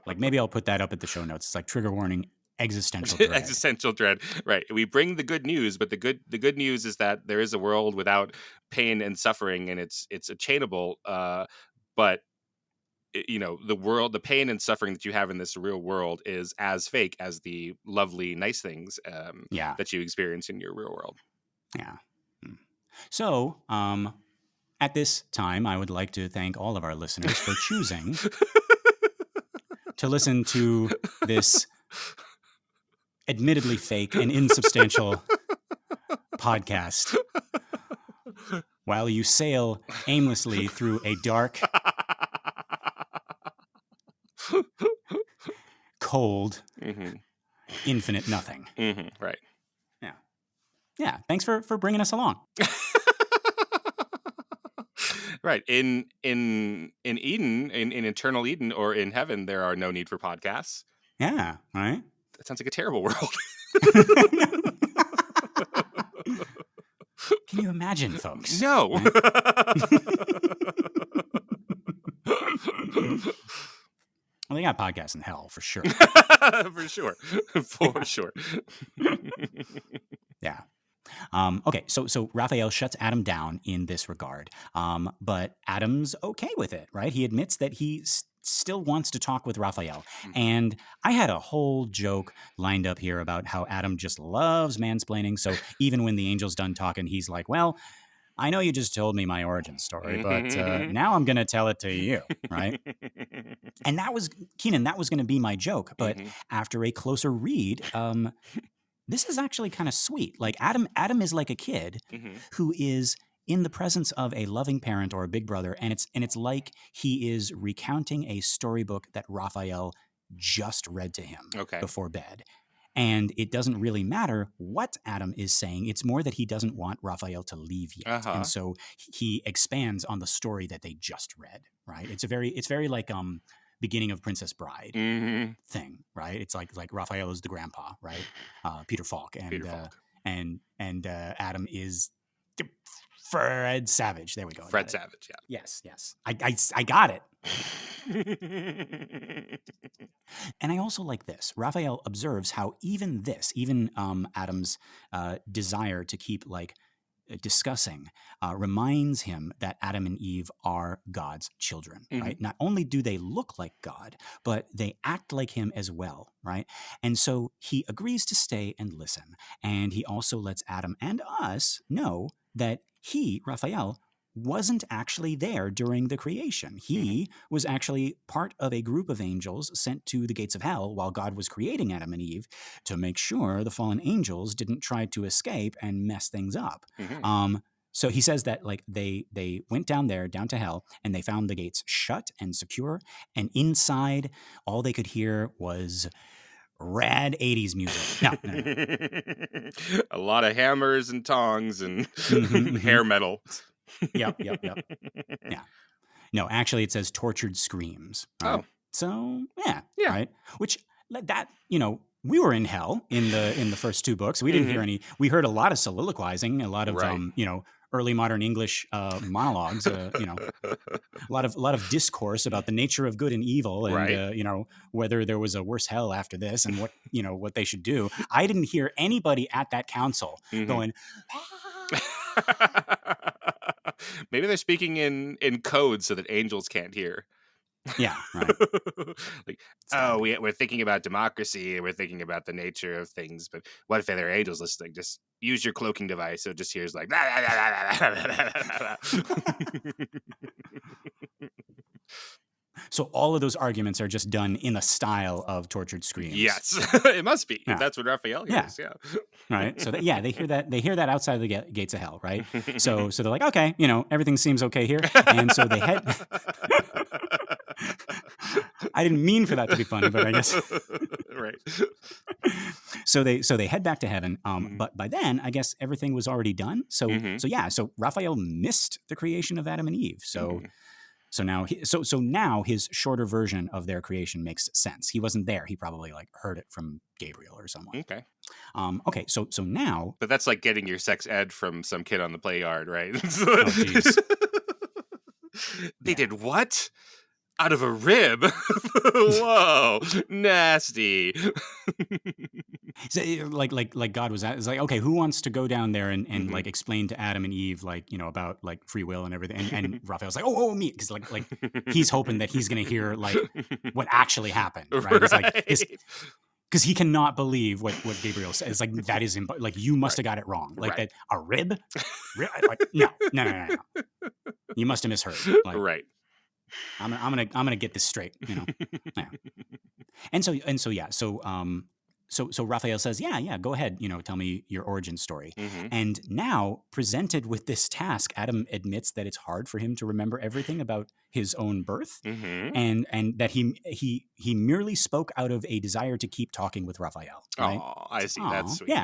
Like maybe I'll put that up at the show notes. It's like trigger warning, existential dread. Existential dread. Right. We bring the good news, but the good news is that there is a world without pain and suffering, and it's attainable. But the pain and suffering that you have in this real world is as fake as the lovely, nice things that you experience in your real world. Yeah. So, at this time, I would like to thank all of our listeners for choosing to listen to this admittedly fake and insubstantial podcast while you sail aimlessly through a dark, cold, infinite nothing. Right. Yeah. Thanks for bringing us along. Right. In Eden, in eternal Eden, or in heaven, there are no need for podcasts. Yeah. Right. That sounds like a terrible world. Can you imagine, folks? No. Well, they got podcasts in hell for sure. For sure. Yeah. Okay, so Raphael shuts Adam down in this regard, but Adam's okay with it, right? He admits that he still wants to talk with Raphael. And I had a whole joke lined up here about how Adam just loves mansplaining. So even when the angel's done talking, he's like, well, I know you just told me my origin story, but now I'm going to tell it to you, right? And that was, Keenan, that was going to be my joke. But after a closer read, this is actually kind of sweet. Like Adam is like a kid who is in the presence of a loving parent or a big brother, and it's like he is recounting a storybook that Raphael just read to him before bed. And it doesn't really matter what Adam is saying. It's more that he doesn't want Raphael to leave yet. And so he expands on the story that they just read, right? It's very like beginning of Princess Bride thing, right? It's like Raphael is the grandpa, right? Peter Falk, and Adam is Fred Savage. There we go. Fred Savage, yeah. Yes. I got it. And I also like this. Raphael observes how even Adam's desire to keep like discussing reminds him that Adam and Eve are God's children, right? Not only do they look like God, but they act like him as well, right? And so he agrees to stay and listen. And he also lets Adam and us know that he, Raphael, wasn't actually there during the creation. He was actually part of a group of angels sent to the gates of hell while God was creating Adam and Eve to make sure the fallen angels didn't try to escape and mess things up. So he says that like they went down to hell, and they found the gates shut and secure, and inside all they could hear was rad 80s music. No. A lot of hammers and tongs and hair metal. Yep. Yeah. No, actually it says tortured screams. Right? Oh. So, yeah. Right? Which that, we were in hell in the first two books. We didn't hear any. We heard a lot of soliloquizing, a lot of early modern English monologues, a lot of discourse about the nature of good and evil, and whether there was a worse hell after this, and what they should do. I didn't hear anybody at that council going. Maybe they're speaking in code so that angels can't hear. Yeah, right. We're thinking about democracy, we're thinking about the nature of things, but what if there are angels listening? Just use your cloaking device, so it just hears like So all of those arguments are just done in the style of tortured screams. Yes, it must be. Yeah. That's what Raphael hears. Yeah. Right. So they hear that. They hear that outside of the gates of hell. Right. So they're like, okay, everything seems okay here, and so they head. I didn't mean for that to be funny, but I guess. Right. So they head back to heaven. But by then, I guess everything was already done. So Raphael missed the creation of Adam and Eve. So now his shorter version of their creation makes sense. He wasn't there. He probably heard it from Gabriel or someone. Okay. Okay. So now. But that's like getting your sex ed from some kid on the play yard, right? Oh, geez. They did what? Out of a rib? Whoa, nasty. So, like God was like, okay, who wants to go down there and explain to Adam and Eve about free will and everything? And Raphael's like, oh, me, because he's hoping that he's gonna hear what actually happened, right? It's like because he cannot believe what Gabriel says. It's like that is you must have got it wrong. That a rib? No. You must have misheard. Right. I'm gonna get this straight. Yeah. So Raphael says, yeah, go ahead, tell me your origin story. And now, presented with this task, Adam admits that it's hard for him to remember everything about his own birth, and that he merely spoke out of a desire to keep talking with Raphael. Right? Oh, I see. That's sweet.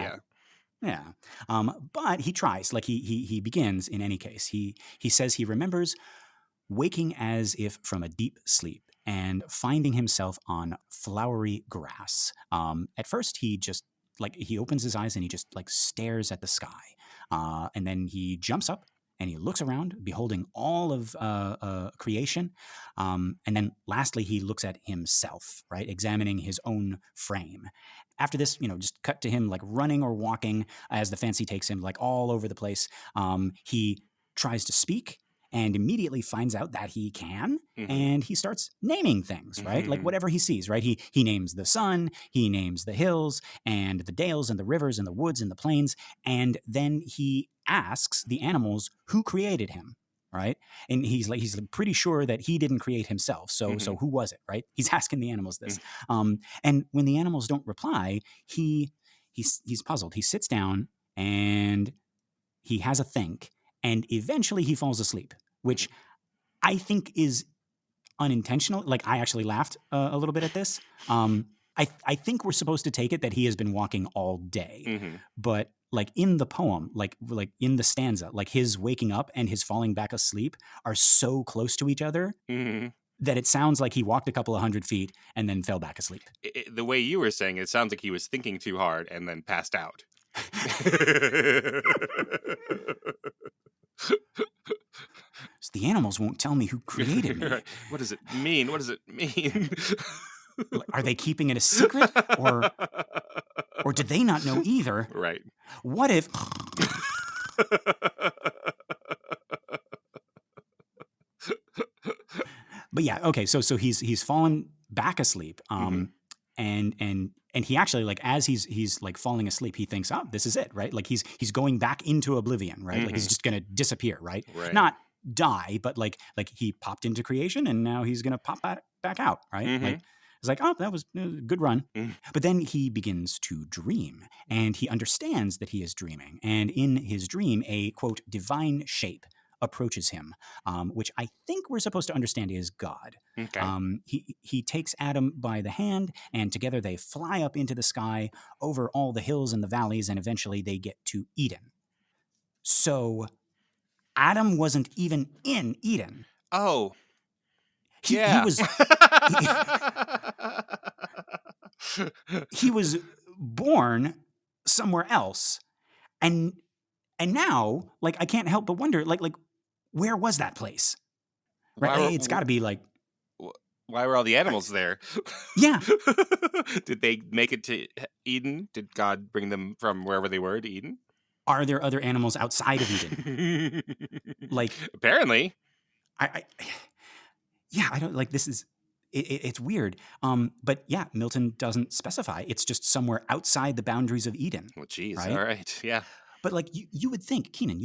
Yeah. But he tries. He begins in any case. He says he remembers waking as if from a deep sleep and finding himself on flowery grass. At first, he just he opens his eyes and he just stares at the sky. And then he jumps up and he looks around, beholding all of creation. And then lastly, he looks at himself, right? Examining his own frame. After this, just cut to him running or walking as the fancy takes him all over the place. He tries to speak and immediately finds out that he can, and he starts naming things, right? Whatever he sees, right? He names the sun, he names the hills and the dales and the rivers and the woods and the plains, and then he asks the animals who created him, right? And he's pretty sure that he didn't create himself, so who was it, right? He's asking the animals this, and when the animals don't reply, he's puzzled. He sits down and he has a think. And eventually he falls asleep, which I think is unintentional. I actually laughed a little bit at this. I think we're supposed to take it that he has been walking all day. But in the poem, in the stanza, his waking up and his falling back asleep are so close to each other that it sounds like he walked a couple of 100 feet and then fell back asleep. The way you were saying it sounds like he was thinking too hard and then passed out. So the animals won't tell me who created me. What does it mean? Are they keeping it a secret, or did they not know either? Right. What if But yeah, okay. So he's fallen back asleep. And he actually, like, as he's like falling asleep, he thinks, oh, this is it, right? Like he's going back into oblivion, right? Like he's just gonna disappear, right? Not die, but like he popped into creation and now he's gonna pop back out, right? Like it's like, oh, that was a good run. But then he begins to dream, and he understands that he is dreaming. And in his dream, a, quote, divine shape approaches him, which I think we're supposed to understand is God. Okay. He takes Adam by the hand, and together they fly up into the sky over all the hills and the valleys, and eventually they get to Eden. So Adam wasn't even in Eden. Oh. He was he was born somewhere else, and now, like, I can't help but wonder, like where was that place? Right? It's got to be like, why were all the animals there? Yeah. Did they make it to Eden? Did God bring them from wherever they were to Eden? Are there other animals outside of Eden? Like, apparently. I don't, like, this is, it's weird. But yeah, Milton doesn't specify. It's just somewhere outside the boundaries of Eden. Well, geez. Right? All right. Yeah. But like you would think, Keenan,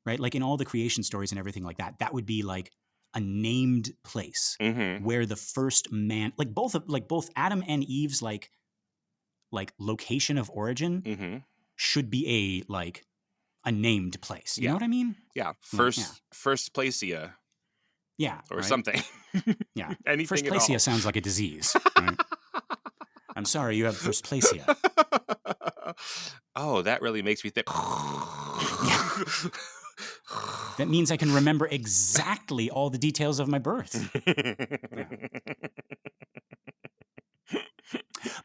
right? Like in all the creation stories and everything like that, that would be like a named place where the first man, like both Adam and Eve's like location of origin should be a named place. You know what I mean? Yeah. Firstplacia. Yeah. Or something. Yeah. Anything at all. Firstplacia sounds like a disease. Right? I'm sorry, you have Firstplacia. Oh, that really makes me think. That means I can remember exactly all the details of my birth.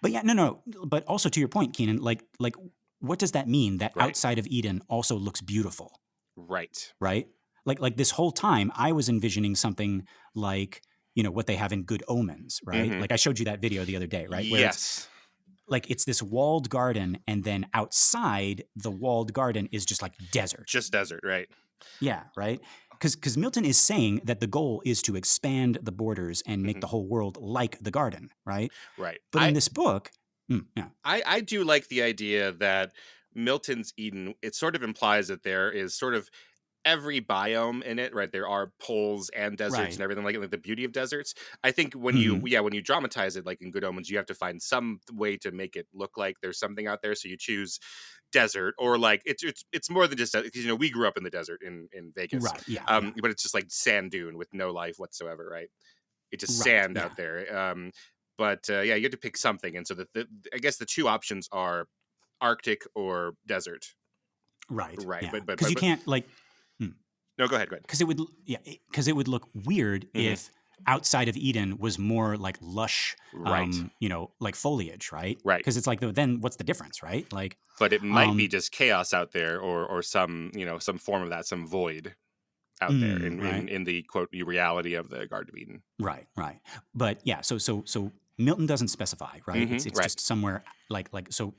But yeah, no. But also to your point, Keenan, like what does that mean that outside of Eden also looks beautiful? Right. Right? Like this whole time I was envisioning something like, what they have in Good Omens, right? Like I showed you that video the other day, right? Where yes. It's this walled garden, and then outside the walled garden is just like desert. Just desert, right? Yeah, right? Because Milton is saying that the goal is to expand the borders and make the whole world like the garden, right? Right. But in this book, I do like the idea that Milton's Eden, it sort of implies that there is sort of every biome in it, right? There are poles and deserts and everything like the beauty of deserts. I think when you dramatize it, like in Good Omens, you have to find some way to make it look like there's something out there. So you choose desert, or like it's more than just because we grew up in the desert in Vegas, right? Yeah, but it's just like sand dune with no life whatsoever, right? It's just sand out there. But you have to pick something, and so I guess the two options are Arctic or desert. Right. Yeah. But because you can't like. No, go ahead. Because it would look weird if outside of Eden was more like lush, like foliage, right? Right. Because it's like, then what's the difference, right? Like, but it might be just chaos out there, or some some form of that, some void out there in the quote reality of the Garden of Eden. Right. But yeah, so Milton doesn't specify, right? It's just somewhere so.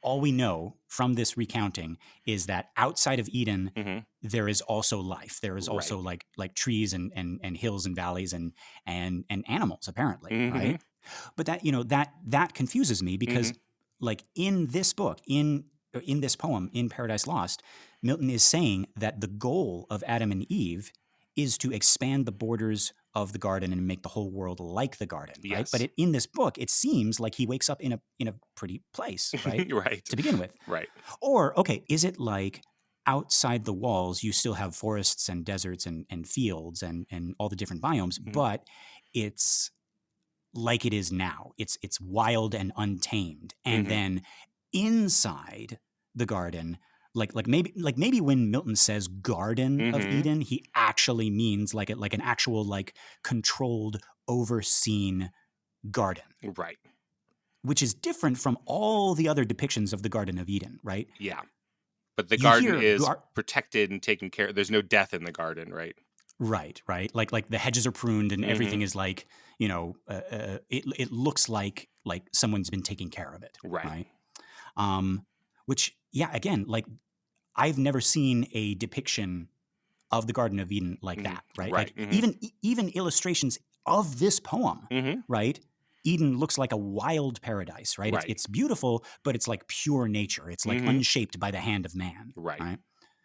All we know from this recounting is that outside of Eden, there is also life. There is also like trees and hills and valleys and animals, apparently, right? But that confuses me because, like in this book, in this poem, in Paradise Lost, Milton is saying that the goal of Adam and Eve is to expand the borders of the garden and make the whole world like the garden, right? Yes. But in this book, it seems like he wakes up in a pretty place, right? Right. To begin with. Right. Or, okay, is it like outside the walls, you still have forests and deserts and fields and all the different biomes, but it's like it is now. It's wild and untamed. And then inside the garden, like maybe when Milton says Garden of Eden, he actually means like an actual like controlled, overseen garden. Right. Which is different from all the other depictions of the Garden of Eden, right? Yeah. But the garden is protected and taken care of. There's no death in the garden, right? Right. Like the hedges are pruned and everything is like, it looks like someone's been taking care of it. Right. Which, yeah, again, like I've never seen a depiction of the Garden of Eden like that, right? Right. Like even illustrations of this poem, right? Eden looks like a wild paradise, right? Right. It's beautiful, but it's like pure nature. It's like unshaped by the hand of man, Right.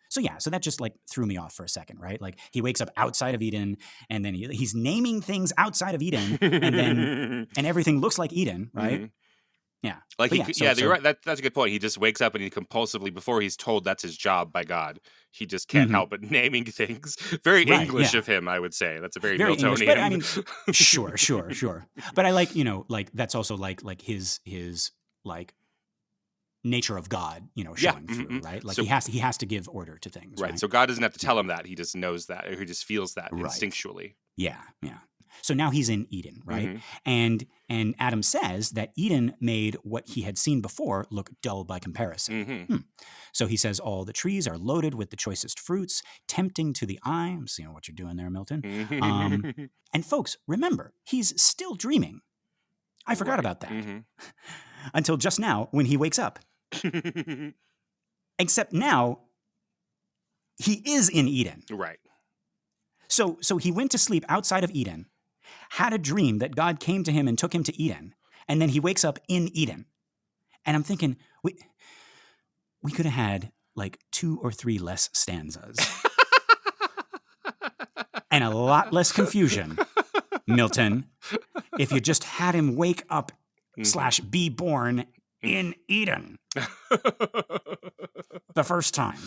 So yeah, so that just like threw me off for a second, right? Like he wakes up outside of Eden, and then he's naming things outside of Eden, and everything looks like Eden, right? Yeah, like you're right. That's a good point. He just wakes up and he compulsively, before he's told that's his job by God, he just can't help but naming things. Very English of him, I would say. That's a very Miltonian. English, but I mean, sure. But I like, like that's also like his like nature of God, showing through, right? Like so, he has to give order to things, right? So God doesn't have to tell him that; he just knows that, or he just feels that instinctually. Yeah. So now he's in Eden, right? And Adam says that Eden made what he had seen before look dull by comparison. So he says all the trees are loaded with the choicest fruits, tempting to the eye. I'm seeing what you're doing there, Milton. And folks, remember, he's still dreaming. I forgot about that. Until just now when he wakes up. Except now he is in Eden. Right. So he went to sleep outside of Eden, had a dream that God came to him and took him to Eden, and then he wakes up in Eden. And I'm thinking, we could have had like 2 or 3 less stanzas. And a lot less confusion, Milton, if you just had him wake up / be born in Eden the first time,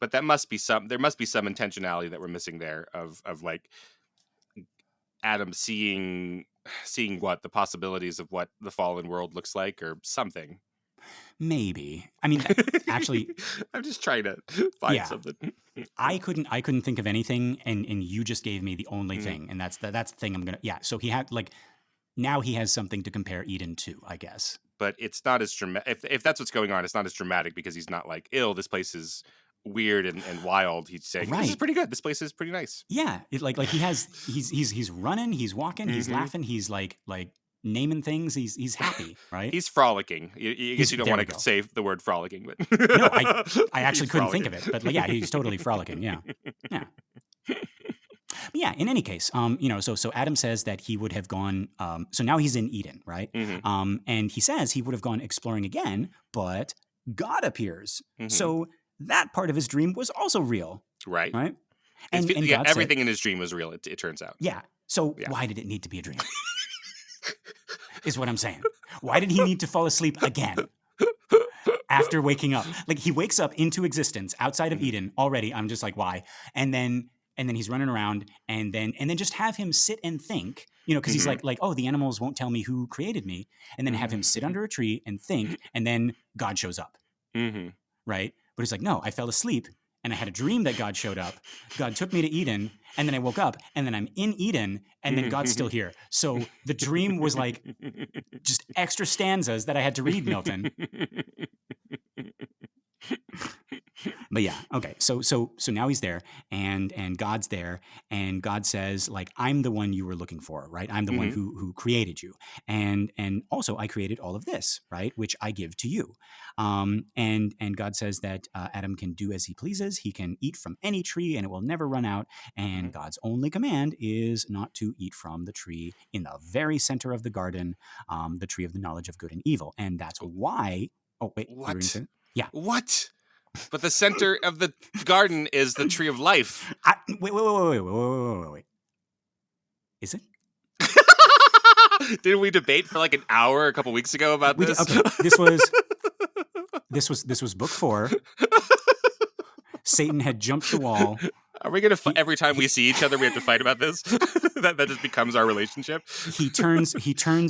But there must be some intentionality that we're missing there of like Adam seeing what the possibilities of what the fallen world looks like, or something. Maybe. I mean, actually, I'm just trying to find something. I couldn't think of anything, and you just gave me the only thing, and that's the thing I'm gonna. Yeah. So he had now he has something to compare Eden to, I guess. But it's not as dramatic. If that's what's going on, it's not as dramatic because he's not like, "Ill, this place is weird and wild." He's saying, "This is pretty good. This place is pretty nice." Yeah, like he's running, he's walking, he's laughing, he's like naming things. He's happy, right? He's frolicking. I guess you don't want to say the word frolicking, but no, I actually couldn't think of it. But yeah, he's totally frolicking. Yeah. But yeah, in any case, so Adam says that he would have gone, so now he's in Eden, right? And he says he would have gone exploring again, but God appears. So that part of his dream was also real. Right. And God everything said, in his dream was real, it turns out. Yeah. So why did it need to be a dream? Is what I'm saying. Why did he need to fall asleep again? After waking up. Like, he wakes up into existence outside of Eden already. I'm just like, why? And then he's running around, and then just have him sit and think, because he's like, oh, the animals won't tell me who created me. And then have him sit under a tree and think, and then God shows up. Right? But he's like, no, I fell asleep, and I had a dream that God showed up. God took me to Eden, and then I woke up, and then I'm in Eden, and then God's still here. So the dream was like just extra stanzas that I had to read, Milton. But yeah, okay. So now he's there, and God's there, and God says, like, I'm the one you were looking for, right? I'm the one who created you, and also I created all of this, right? Which I give to you. And God says that Adam can do as he pleases. He can eat from any tree, and it will never run out. And God's only command is not to eat from the tree in the very center of the garden, the tree of the knowledge of good and evil. And that's why. Oh wait, what? Yeah. What? But the center of the garden is the tree of life. Wait. Is it? Didn't we debate for like an hour a couple weeks ago about this? Okay, this was book 4. Satan had jumped the wall. Are we gonna every time we see each other we have to fight about this? that just becomes our relationship. He turns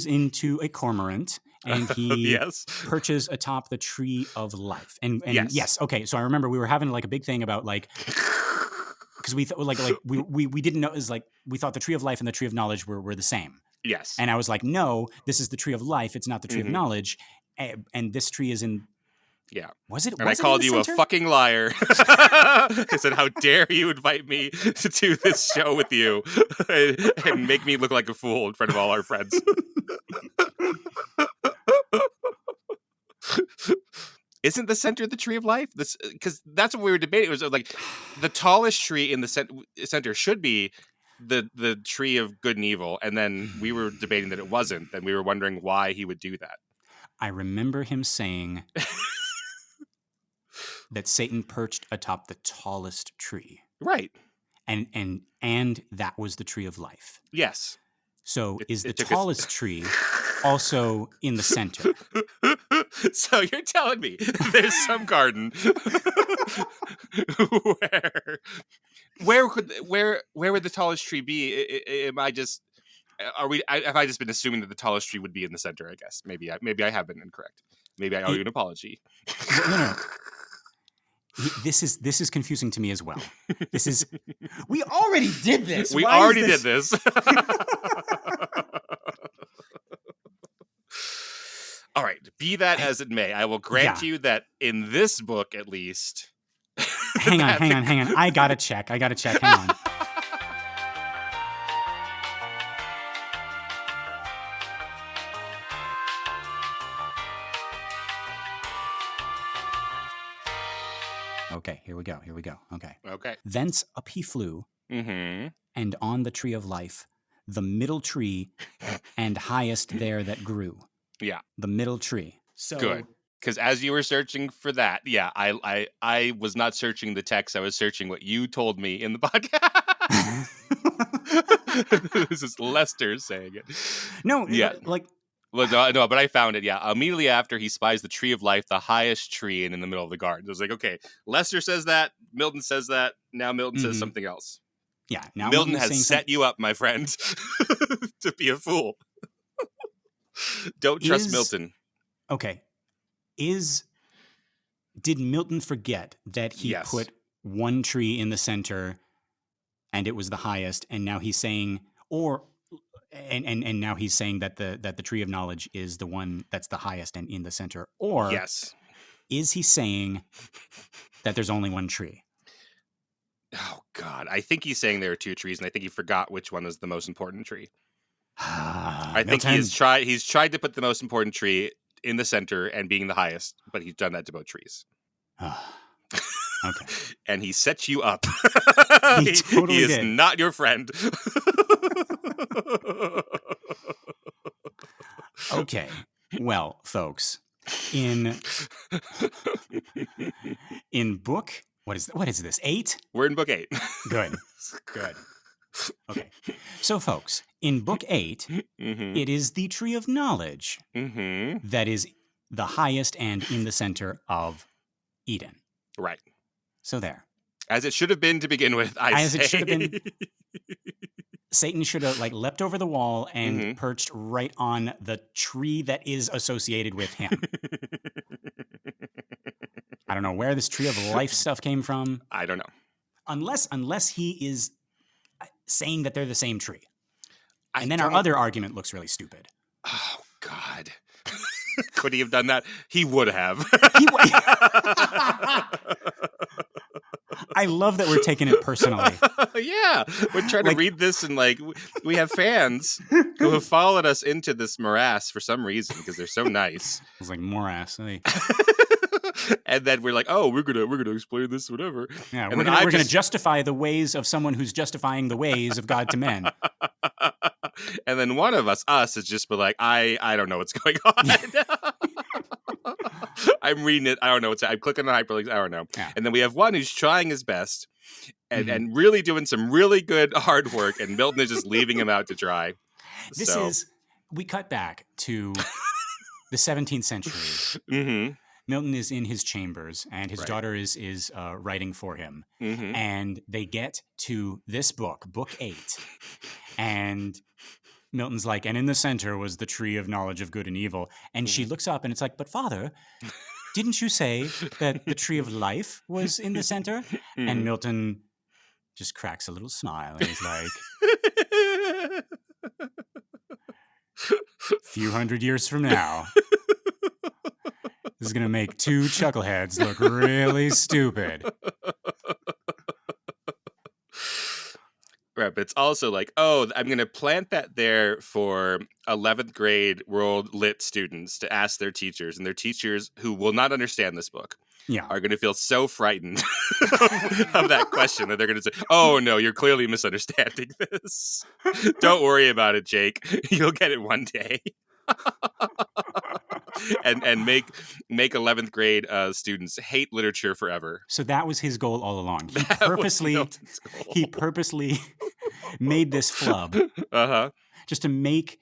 into a cormorant, and he perches atop the tree of life. And yes, okay. So I remember we were having like a big thing about like, because we thought we didn't know, is like we thought the tree of life and the tree of knowledge were the same. Yes. And I was like, no, this is the tree of life. It's not the tree of knowledge. And this tree is in. Yeah. Was it? And I called you a fucking liar. I said, how dare you invite me to do this show with you and make me look like a fool in front of all our friends. Isn't the center the tree of life? This, because that's what we were debating. It was like the tallest tree in the center should be the tree of good and evil, and then we were debating that it wasn't, and we were wondering why he would do that. I remember him saying that Satan perched atop the tallest tree. Right. And that was the tree of life. Yes. So is the tallest tree also in the center? So you're telling me there's some garden where would the tallest tree be? Am I just have I just been assuming that the tallest tree would be in the center? I guess maybe I have been incorrect. Maybe I owe you an apology. No. This is confusing to me as well. We already did this. We already did this. All right. Be that as it may, I will grant you that in this book, at least. Hang on. I gotta check. Hang on. Okay, here we go. Okay. Thence up he flew, and on the tree of life, the middle tree, and highest there that grew. Yeah. The middle tree. So good. Because as you were searching for that, I was not searching the text. I was searching what you told me in the podcast. This is Lester saying it. No, Well, no, but I found it. Yeah, immediately after he spies the tree of life, the highest tree, and in the middle of the garden. So I was like, okay, Lester says that. Milton says that. Now Milton says something else. Yeah. Now Milton has set you up, my friend, to be a fool. Don't trust Milton. Okay. Did Milton forget that he put one tree in the center, and it was the highest, and now he's saying, and now he's saying that the tree of knowledge is the one that's the highest and in the center? Or is he saying that there's only one tree? Oh God, I think he's saying there are two trees, and I think he forgot which one was the most important tree. I think he's tried to put the most important tree in the center and being the highest, but he's done that to both trees. Okay. And he sets you up. He totally is did. Not your friend. Okay. Well, folks, in book, what is this? 8? We're in book 8. Good. Okay. So, folks, in book 8, it is the tree of knowledge that is the highest and in the center of Eden. Right. So there. As it should have been to begin with, it should have been. Satan should have leapt over the wall and perched right on the tree that is associated with him. I don't know where this tree of life stuff came from. I don't know. Unless he is saying that they're the same tree. And then our other argument looks really stupid. Oh, God. Could he have done that? He would have. I love that we're taking it personally. Yeah. We're trying to read this and we have fans who have followed us into this morass for some reason because they're so nice. It's like morass. And then we're like, oh, we're gonna explain this, whatever. Yeah, and we're gonna justify the ways of someone who's justifying the ways of God to men. And then one of us is just like, I don't know what's going on. I'm reading it. I don't know what's. I'm clicking on hyperlinks. I don't know. Yeah. And then we have one who's trying his best and really doing some really good hard work, and Milton is just leaving him out to dry. We cut back to the 17th century. Milton is in his chambers, and his daughter is writing for him. And they get to this book 8, and Milton's like, and in the center was the tree of knowledge of good and evil. And she looks up, and it's like, but Father, didn't you say that the tree of life was in the center? And Milton just cracks a little smile, and he's like, a few hundred years from now, this is going to make 2 chuckleheads look really stupid. but it's also like, oh, I'm going to plant that there for 11th grade world lit students to ask their teachers, and their teachers who will not understand this book are going to feel so frightened of that question that they're going to say, oh, no, you're clearly misunderstanding this. Don't worry about it, Jake. You'll get it one day. and make 11th grade students hate literature forever. So that was his goal all along. He purposely made this flub just to make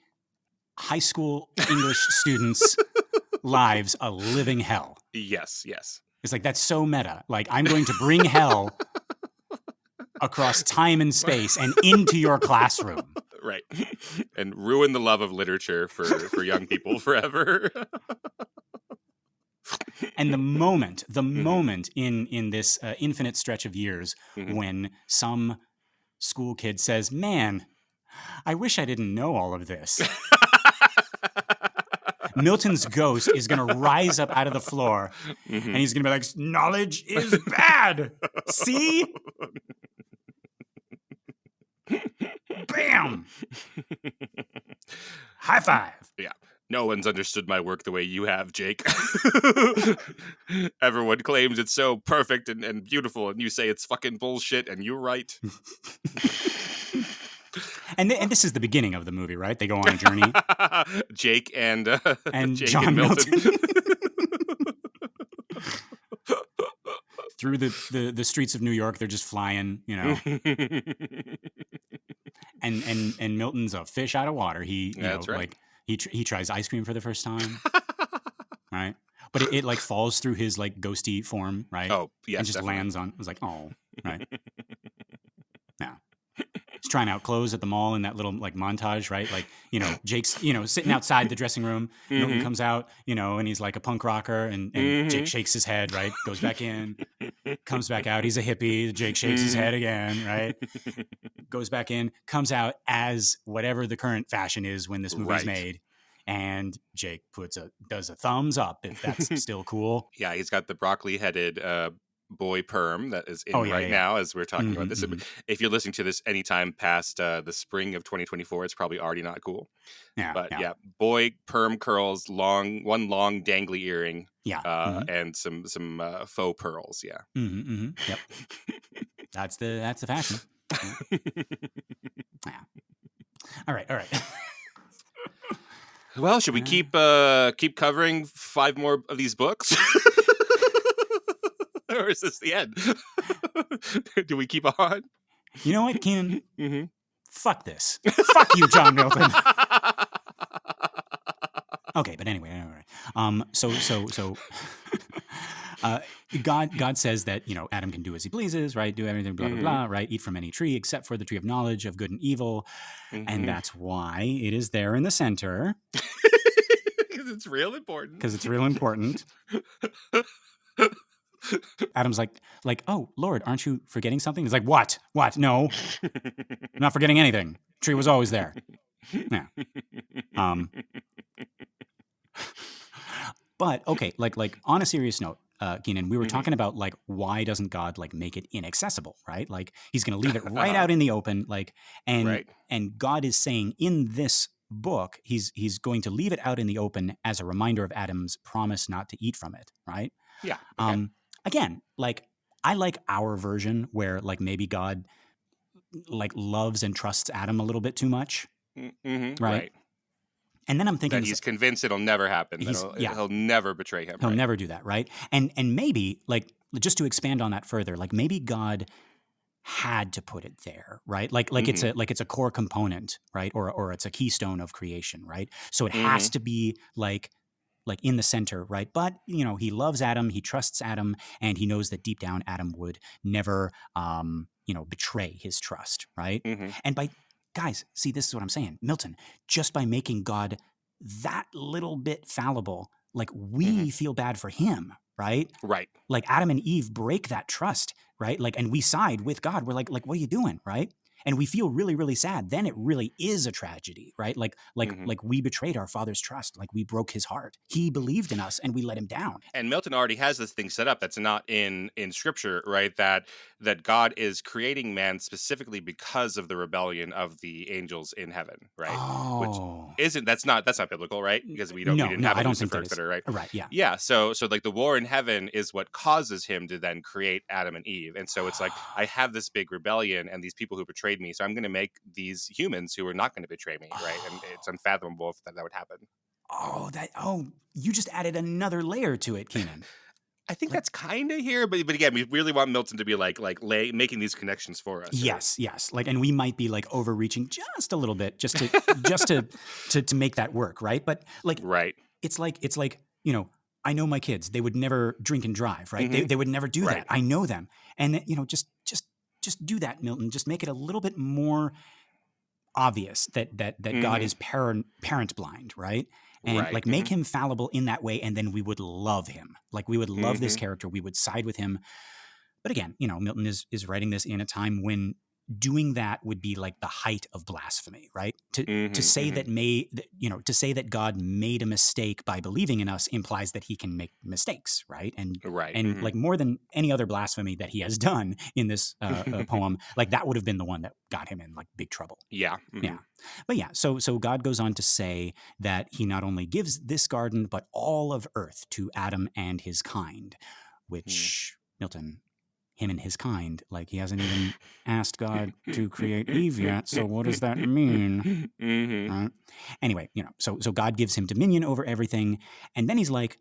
high school English students' lives a living hell. Yes. It's like, that's so meta. Like, I'm going to bring hell across time and space and into your classroom. Right. And ruin the love of literature for young people forever. And the moment in this infinite stretch of years when some school kid says, man, I wish I didn't know all of this. Milton's ghost is going to rise up out of the floor and he's going to be like, knowledge is bad. See? Bam! High five. Yeah. No one's understood my work the way you have, Jake. Everyone claims it's so perfect and beautiful, and you say it's fucking bullshit, and you're right. And this is the beginning of the movie, right? They go on a journey. Jake and Jake John and Milton. Through the streets of New York, they're just flying, you know. And Milton's a fish out of water. He tries ice cream for the first time, right? But it like falls through his like ghosty form, right? Oh, yes, and just definitely. lands on. It's like, oh, right. Yeah, he's trying out clothes at the mall in that little like montage, right? Like, you know, Jake's, you know, sitting outside the dressing room. Milton comes out, you know, and he's like a punk rocker, and Jake shakes his head, right? Goes back in, comes back out. He's a hippie. Jake shakes his head again, right? Goes back in, comes out as whatever the current fashion is when this movie's made. And Jake does a thumbs up if that's still cool. Yeah, he's got the broccoli-headed boy perm that is in now as we're talking about this. If you're listening to this anytime past the spring of 2024, it's probably already not cool. But boy perm curls, one long dangly earring, and some faux pearls. Yeah. Yep. That's the fashion. Yeah. All right. Well, should we keep covering 5 more of these books? Or is this the end? Do we keep on? You know what, Keenan? Fuck this. Fuck you, John Milton. Okay, but anyway. So God says that, you know, Adam can do as he pleases, right? Do everything, blah, blah, blah, right? Eat from any tree except for the tree of knowledge of good and evil. And that's why it is there in the center. Because it's real important. Adam's like, oh, Lord, aren't you forgetting something? He's like, what? No, I'm not forgetting anything. Tree was always there. Yeah. But okay, like on a serious note, Keenan, we were talking about like, why doesn't God like make it inaccessible, right? Like he's going to leave it right out in the open, like, and God is saying in this book, he's going to leave it out in the open as a reminder of Adam's promise not to eat from it, right? Yeah. Okay. Again, like I like our version where like maybe God like loves and trusts Adam a little bit too much, right? And then I'm thinking that he's convinced it'll never happen. He'll never betray him. He'll never do that, right? And maybe like just to expand on that further, like maybe God had to put it there, right? Like it's a core component, right? Or it's a keystone of creation, right? So it has to be like in the center, right? But, you know, he loves Adam, he trusts Adam, and he knows that deep down Adam would never, betray his trust, right? And guys, see, this is what I'm saying. Milton, just by making God that little bit fallible, like we feel bad for him, right? Right. Like Adam and Eve break that trust, right? Like, and we side with God. We're like, what are you doing, right? and we feel really, really sad, then it really is a tragedy, right? Like we betrayed our father's trust. Like we broke his heart. He believed in us and we let him down. And Milton already has this thing set up that's not in scripture, right? That God is creating man specifically because of the rebellion of the angels in heaven, right? Oh. Which that's not biblical, right? Because we didn't have a Lucifer, et cetera, right? Right, yeah. Yeah, so like the war in heaven is what causes him to then create Adam and Eve. And so it's like, I have this big rebellion and these people who betrayed me, so I'm going to make these humans who are not going to betray me, right? And it's unfathomable if that would happen. You just added another layer to it, Keenan. I think that's kind of here, but again, we really want Milton to be making these connections for us. Yes. Like, and we might be like overreaching just a little bit, just to make that work, right? But like, right, it's like I know my kids; they would never drink and drive, right? They would never do that. I know them, and just do that, Milton. Just make it a little bit more obvious that God is parent blind, right? And make him fallible in that way, and then we would love him. Like we would love this character. We would side with him. But again, Milton is writing this in a time when doing that would be like the height of blasphemy, right? To say that God made a mistake by believing in us implies that he can make mistakes, right? And like more than any other blasphemy that he has done in this poem, like that would have been the one that got him in like big trouble. Yeah. Yeah. But yeah, so God goes on to say that he not only gives this garden, but all of earth to Adam and his kind, which Milton, him and his kind, like he hasn't even asked God to create Eve yet. So what does that mean? Right? Anyway, so God gives him dominion over everything. And then he's like,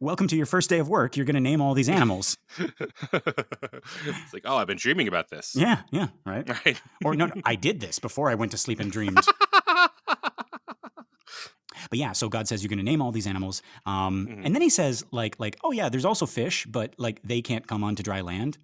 welcome to your first day of work. You're going to name all these animals. It's like, oh, I've been dreaming about this. Yeah, right. Or no, I did this before I went to sleep and dreamed. But yeah, so God says you're going to name all these animals. And then he says like, oh yeah, there's also fish, but like they can't come onto dry land.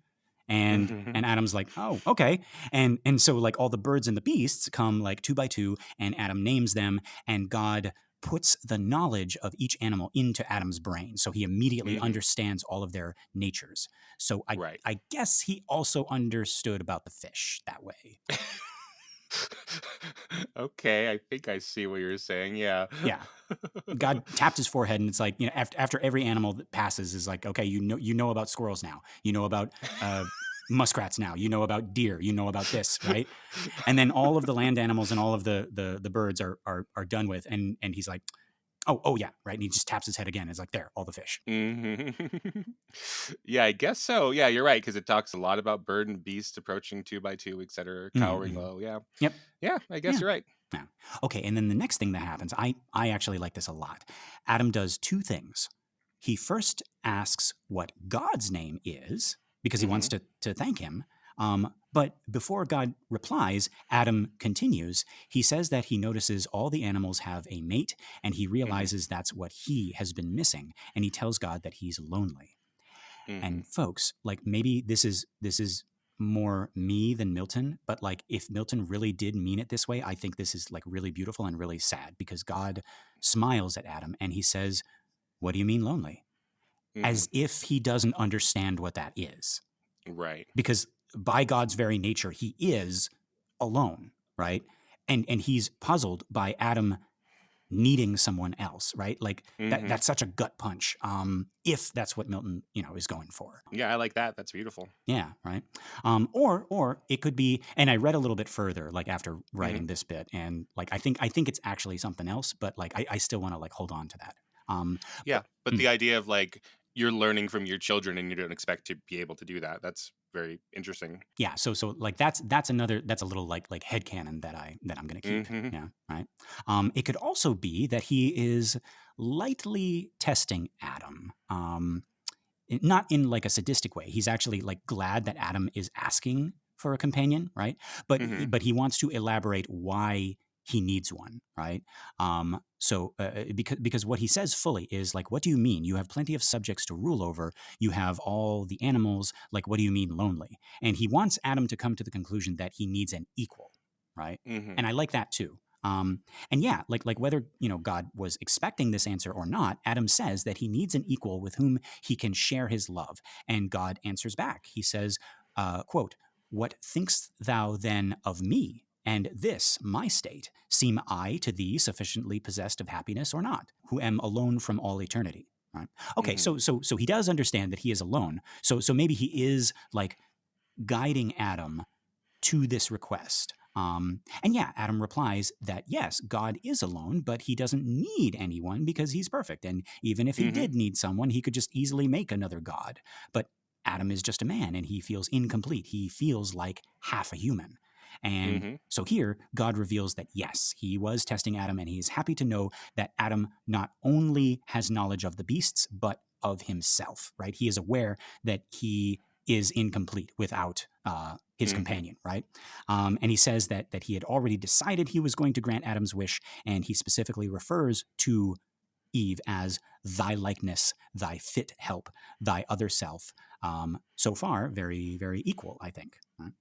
And Adam's like, oh, okay. And so like all the birds and the beasts come like 2 by 2 and Adam names them and God puts the knowledge of each animal into Adam's brain. So he immediately understands all of their natures. So I guess he also understood about the fish that way. Okay, I think I see what you're saying. Yeah. God tapped his forehead, and it's like after every animal that passes is like, okay, you know about squirrels now, you know about muskrats now, you know about deer, you know about this, right? And then all of the land animals and all of the birds are done with, and he's like, oh yeah, right. And he just taps his head again. It's like, there, all the fish. Yeah, I guess so. Yeah, you're right, because it talks a lot about bird and beast approaching 2 by 2, etc., cowering low. Yeah. Yep. Yeah, I guess you're right. Yeah. Okay, and then the next thing that happens, I actually like this a lot. Adam does 2 things. He first asks what God's name is, because he wants to thank him. But before God replies, Adam continues. He says that he notices all the animals have a mate, and he realizes that's what he has been missing. And he tells God that he's lonely. And folks, like maybe this is more me than Milton, but like if Milton really did mean it this way, I think this is like really beautiful and really sad, because God smiles at Adam and he says, "What do you mean lonely?" As if he doesn't understand what that is. Right. Because by God's very nature, he is alone, right? And he's puzzled by Adam needing someone else, right? Like that's such a gut punch. If that's what Milton, is going for. Yeah, I like that. That's beautiful. Yeah, right. Or it could be, and I read a little bit further, like after writing this bit, and like I think it's actually something else, but like I still want to like hold on to that. But the idea of like you're learning from your children and you don't expect to be able to do that. That's very interesting. Yeah. So like that's a little like headcanon that I'm going to keep. Yeah. Right. It could also be that he is lightly testing Adam. Not in like a sadistic way. He's actually like glad that Adam is asking for a companion. Right. But he wants to elaborate why he needs one, right? Because what he says fully is like, what do you mean? You have plenty of subjects to rule over. You have all the animals. Like, what do you mean lonely? And he wants Adam to come to the conclusion that he needs an equal, right? And I like that too. And yeah, like whether, God was expecting this answer or not, Adam says that he needs an equal with whom he can share his love. And God answers back. He says, quote, what thinkst thou then of me? And this, my state, seem I to thee sufficiently possessed of happiness or not, who am alone from all eternity? Right? Okay, so he does understand that he is alone. So maybe he is like guiding Adam to this request. And yeah, Adam replies that yes, God is alone, but he doesn't need anyone because he's perfect. And even if he did need someone, he could just easily make another God. But Adam is just a man and he feels incomplete. He feels like half a human. And so here, God reveals that yes, he was testing Adam, and he's happy to know that Adam not only has knowledge of the beasts, but of himself, right? He is aware that he is incomplete without his companion, right? And he says that he had already decided he was going to grant Adam's wish, and he specifically refers to Eve as thy likeness, thy fit help, thy other self. So far, very, very equal, I think. Right?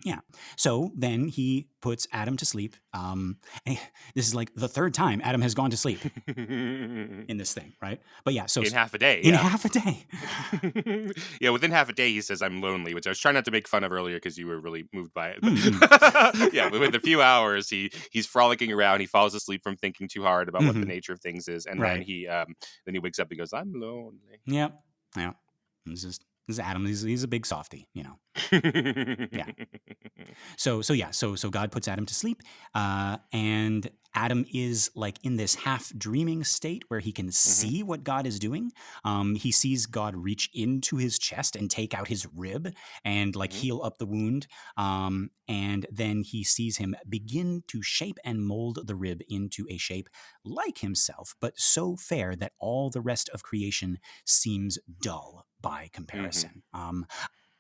Yeah. So then he puts Adam to sleep. This is like the third time Adam has gone to sleep in this thing, right? But yeah, so in half a day. In half a day. Yeah, within half a day, he says, I'm lonely, which I was trying not to make fun of earlier because you were really moved by it. But yeah, within a few hours, he's frolicking around. He falls asleep from thinking too hard about what the nature of things is. And then he wakes up and goes, I'm lonely. Yep. Yeah. This is Adam. He's a big softy, you know. Yeah. So God puts Adam to sleep, and Adam is like in this half dreaming state where he can see what God is doing. He sees God reach into his chest and take out his rib and like heal up the wound. And then he sees him begin to shape and mold the rib into a shape like himself, but so fair that all the rest of creation seems dull by comparison.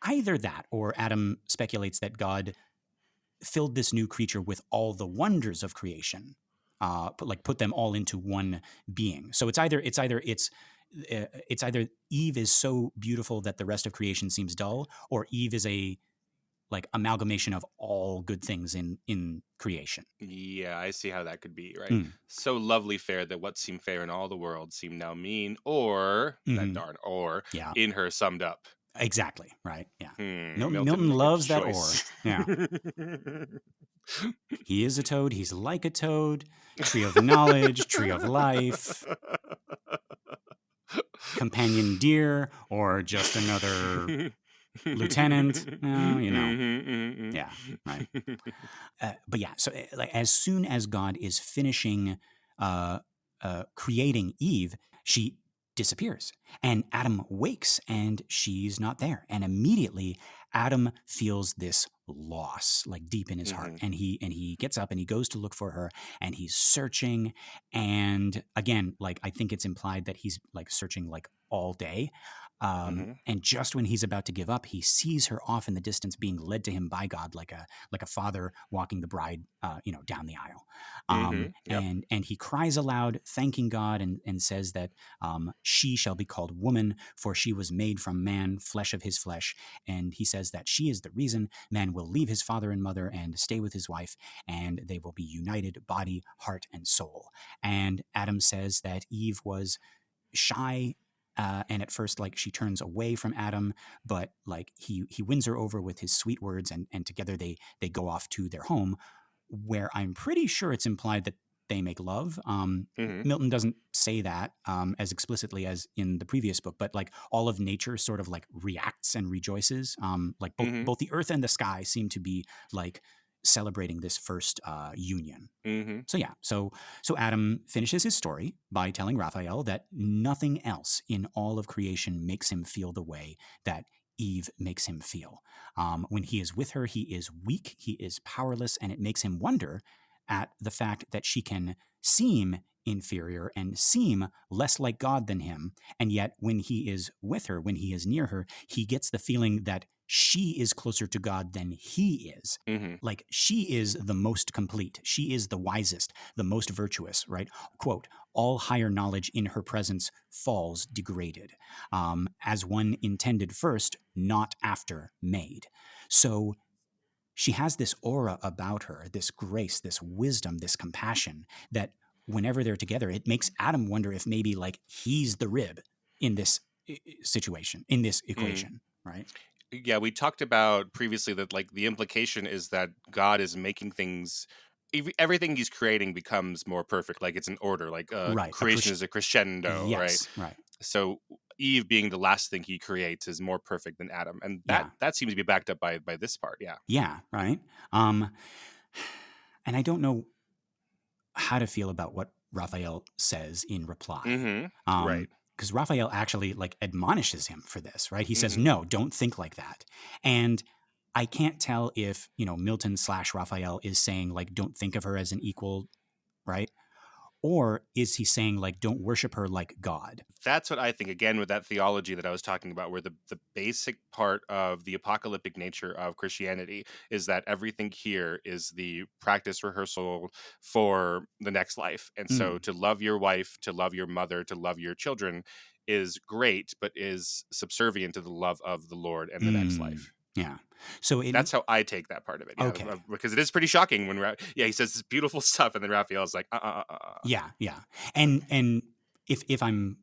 Either that, or Adam speculates that God filled this new creature with all the wonders of creation, put them all into one being. So it's either Eve is so beautiful that the rest of creation seems dull, or Eve is a like amalgamation of all good things in creation. Yeah, I see how that could be, right? So lovely fair that what seemed fair in all the world seemed now mean, or that darn or in her summed up. Exactly, right? Yeah. Milton loves that or. Yeah. He is a toad. He's like a toad. Tree of knowledge, tree of life, companion deer, or just another lieutenant. You know. Yeah, right. But yeah, so like as soon as God is finishing creating Eve, she disappears, and Adam wakes and she's not there, and immediately Adam feels this loss like deep in his heart, and he gets up and he goes to look for her, and he's searching, and again, like I think it's implied that he's like searching like all day. And just when he's about to give up, he sees her off in the distance being led to him by God, like a father walking the bride, down the aisle. And he cries aloud, thanking God, and says that she shall be called woman, for she was made from man, flesh of his flesh. And he says that she is the reason man will leave his father and mother and stay with his wife, and they will be united, body, heart, and soul. And Adam says that Eve was shy. And at first, like, she turns away from Adam, but like he wins her over with his sweet words, and together they go off to their home, where I'm pretty sure it's implied that they make love. Milton doesn't say that as explicitly as in the previous book, but like all of nature sort of like reacts and rejoices. Like both the earth and the sky seem to be like celebrating this first union. So yeah, so Adam finishes his story by telling Raphael that nothing else in all of creation makes him feel the way that Eve makes him feel. When he is with her, he is weak, he is powerless, and it makes him wonder at the fact that she can seem inferior and seem less like God than him. And yet when he is with her, when he is near her, he gets the feeling that she is closer to God than he is. Like she is the most complete. She is the wisest, the most virtuous, right? Quote, all higher knowledge in her presence falls degraded, as one intended first, not after made. So she has this aura about her, this grace, this wisdom, this compassion, that whenever they're together, it makes Adam wonder if maybe like he's the rib in this situation, in this equation, right? Yeah, we talked about previously that like the implication is that God is making things everything he's creating becomes more perfect, like it's an order, like Right. creation is a crescendo, right? Yes. Right. So Eve being the last thing he creates is more perfect than Adam, and Yeah. that seems to be backed up by this part. Yeah. Yeah. Right. And I don't know how to feel about what Raphael says in reply. Right. Because Raphael actually like admonishes him for this, right? He says, Mhm. no, don't think like that. And I can't tell if, Milton / Raphael is saying like, don't think of her as an equal, right? Or is he saying like, don't worship her like God? That's what I think, again, with that theology that I was talking about, where the basic part of the apocalyptic nature of Christianity is that everything here is the practice rehearsal for the next life. And so to love your wife, to love your mother, to love your children is great, but is subservient to the love of the Lord and the next life. Yeah. So that's how I take that part of it. Yeah, okay. Because it is pretty shocking when he says this beautiful stuff, and then Raphael's like, Yeah, yeah. And if I'm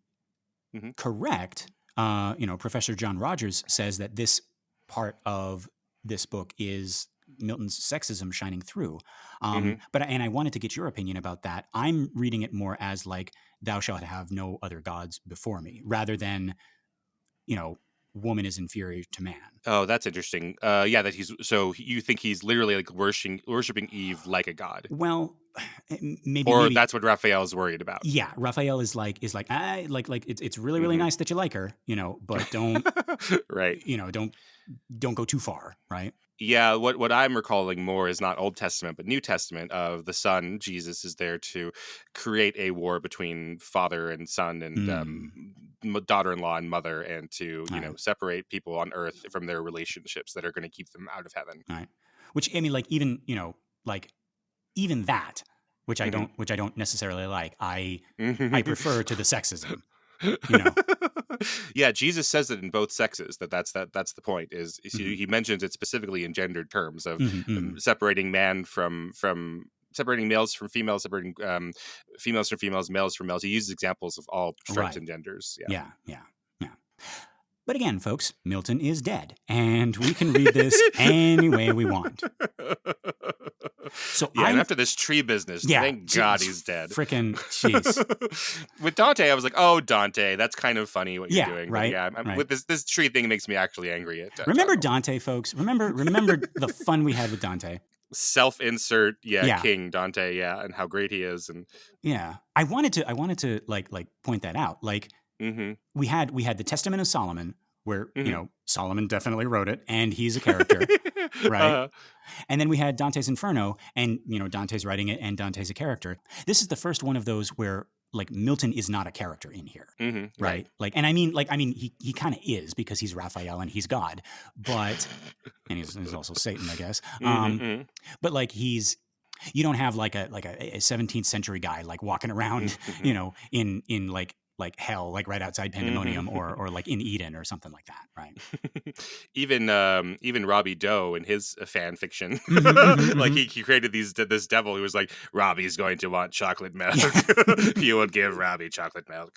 correct, Professor John Rogers says that this part of this book is Milton's sexism shining through. But I wanted to get your opinion about that. I'm reading it more as like, thou shalt have no other gods before me, rather than, woman is inferior to man. Oh, that's interesting. Yeah, that you think he's literally like worshiping Eve like a god? Well, maybe that's what Raphael's worried about. Yeah, Raphael is like it's really really nice that you like her, but don't right, don't go too far, right? Yeah, what I'm recalling more is not Old Testament, but New Testament of the Son. Jesus is there to create a war between father and son and daughter-in-law and mother, and to separate people on earth from their relationships that are going to keep them out of heaven. Right. Which I mean, like even even that, which I don't necessarily like. I prefer to the sexism. Yeah, Jesus says it in both sexes. That's the point. Is he mentions it specifically in gendered terms of separating man from separating males from females, separating females from females, males from males. He uses examples of all stripes and genders. Yeah. But again, folks, Milton is dead, and we can read this any way we want. So and after this tree business, thank God he's dead. Frickin' jeez. With Dante, I was like, "Oh, Dante, that's kind of funny what you're doing." Right. But with this tree thing, it makes me actually angry. Remember Dante, folks? Remember the fun we had with Dante. Self-insert, King Dante, and how great he is, and I wanted to like point that out. Like we had the Testament of Solomon, where Solomon definitely wrote it, and he's a character, right? And then we had Dante's Inferno, and Dante's writing it, and Dante's a character. This is the first one of those where like Milton is not a character in here, right? Like, and I mean he kind of is, because he's Raphael and he's God, but and he's also Satan, I guess. But like you don't have like a 17th century guy like walking around, in like hell, like right outside Pandemonium, or like in Eden or something like that, right? Even Robbie Doe in his fan fiction, like he created this devil who was like, Robbie's going to want chocolate milk. You would give Robbie chocolate milk.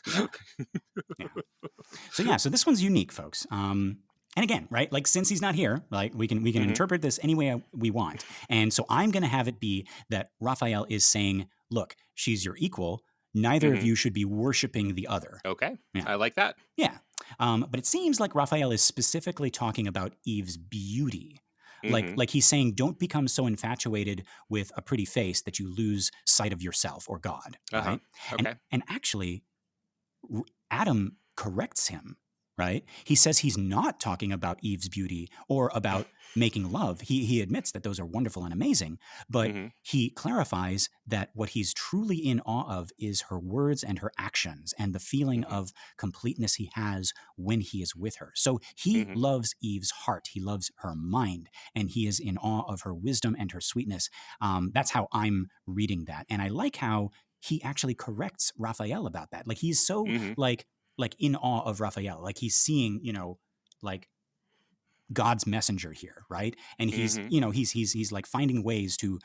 So this one's unique, folks. And again, right, like since he's not here, like we can interpret this any way we want. And so I'm going to have it be that Raphael is saying, look, she's your equal. Neither of you should be worshiping the other. Okay. I like that. Yeah. But it seems like Raphael is specifically talking about Eve's beauty. Like he's saying, don't become so infatuated with a pretty face that you lose sight of yourself or God. Right? Okay. And actually, Adam corrects him. Right? He says he's not talking about Eve's beauty or about making love. He admits that those are wonderful and amazing, but he clarifies that what he's truly in awe of is her words and her actions and the feeling of completeness he has when he is with her. So he loves Eve's heart. He loves her mind, and he is in awe of her wisdom and her sweetness. That's how I'm reading that. And I like how he actually corrects Raphael about that. Like he's so like in awe of Raphael, like he's seeing, like God's messenger here, right? And he's, he's like finding ways to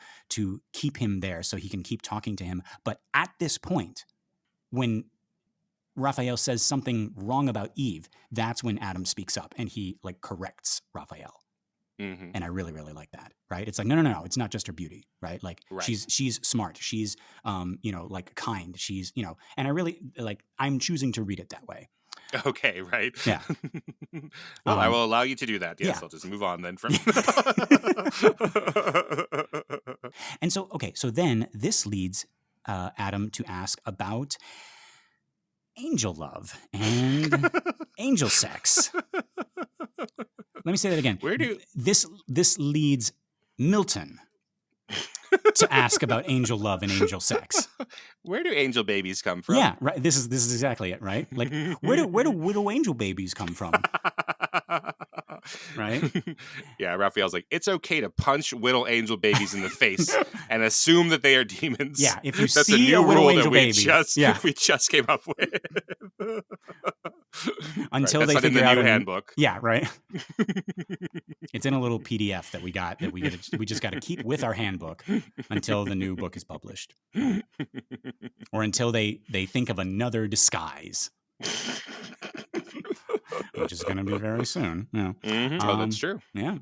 keep him there so he can keep talking to him. But at this point, when Raphael says something wrong about Eve, that's when Adam speaks up and he like corrects Raphael. Mm-hmm. And I really, really like that, right? It's like, no, it's not just her beauty, right? Like she's smart. She's, like kind. She's, and I really like, I'm choosing to read it that way. Okay, right. Yeah. Well, I will allow you to do that. Yes, yeah. I'll just move on then from. And so, so then this leads Adam to ask about angel love and angel sex. Let me say that again. This leads Milton to ask about angel love and angel sex. Where do angel babies come from? Yeah, right. This is exactly it, right? Like where do widow angel babies come from? Right? Yeah, Raphael's like, it's okay to punch widdle angel babies in the face and assume that they are demons. Yeah, if you that's see a new rule that we baby, just came up with. Until right, they that's figure in the out new handbook. Yeah, right. It's in a little PDF that we got that we just got to keep with our handbook until the new book is published, or until they think of another disguise. Which is going to be very soon. Yeah. Mm-hmm. Oh, that's true. Yeah.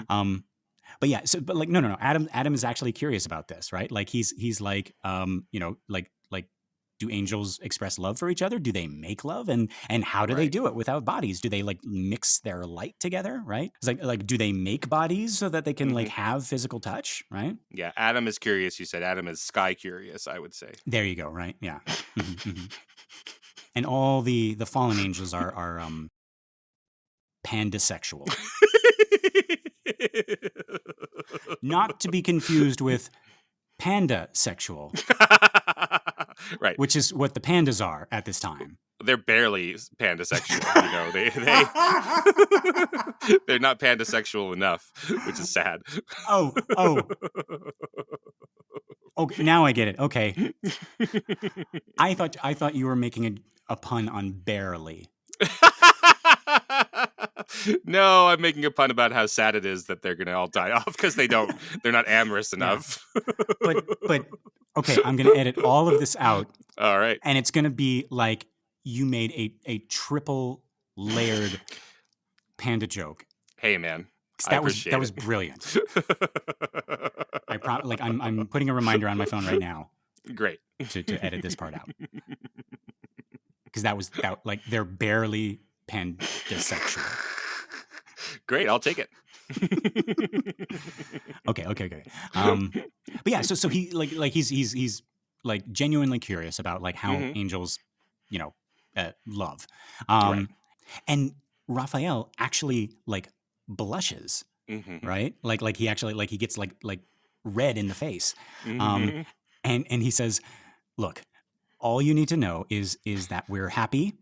But yeah. So, but like, no. Adam is actually curious about this, right? Like, he's like, like, do angels express love for each other? Do they make love? And how do they do it without bodies? Do they like mix their light together? Right? It's like, do they make bodies so that they can like have physical touch? Right? Yeah. Adam is curious. You said Adam is sky curious, I would say. There you go. Right. Yeah. And all the fallen angels are pandasexual. Not to be confused with Pandasexual. Right. Which is what the pandas are at this time. They're barely pandasexual, they're not pandasexual enough, which is sad. Oh. Okay, now I get it. Okay. I thought you were making a pun on barely. No, I'm making a pun about how sad it is that they're gonna all die off because they're not amorous enough. But okay, I'm gonna edit all of this out. All right. And it's gonna be like you made a triple layered panda joke. Hey man. That was brilliant. I'm putting a reminder on my phone right now. Great. To edit this part out. Because like they're barely pandasexual. Great, I'll take it. Okay. But yeah, so he he's like genuinely curious about like how angels, love. Right. And Raphael actually like blushes, right? Like he actually like he gets like red in the face. And he says, "Look, all you need to know is that we're happy,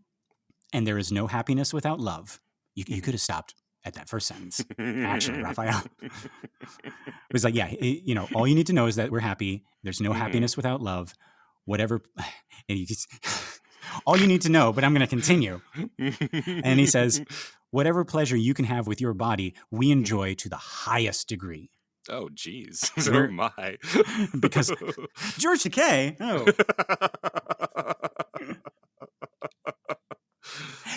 and there is no happiness without love." You could have stopped at that first sentence, actually, Raphael. It was like, yeah, all you need to know is that we're happy. There's no happiness without love. Whatever, all you need to know. But I'm going to continue. And he says, "Whatever pleasure you can have with your body, we enjoy to the highest degree." Oh, geez. Oh, my. Because George Takei. Oh.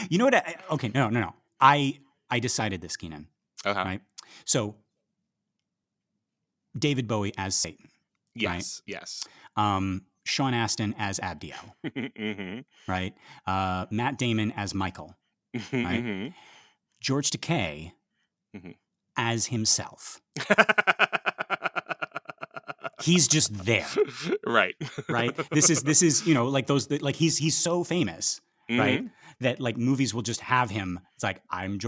You know what? Okay, no. I decided this, Keenan. Uh-huh. Right? So, David Bowie as Satan. Yes, right? yes. Sean Astin as Abdiel. Right? Matt Damon as Michael. Right? George Takei as himself. He's just there. Right. Right? This is like those like he's so famous, right? That like movies will just have him. It's like, I'm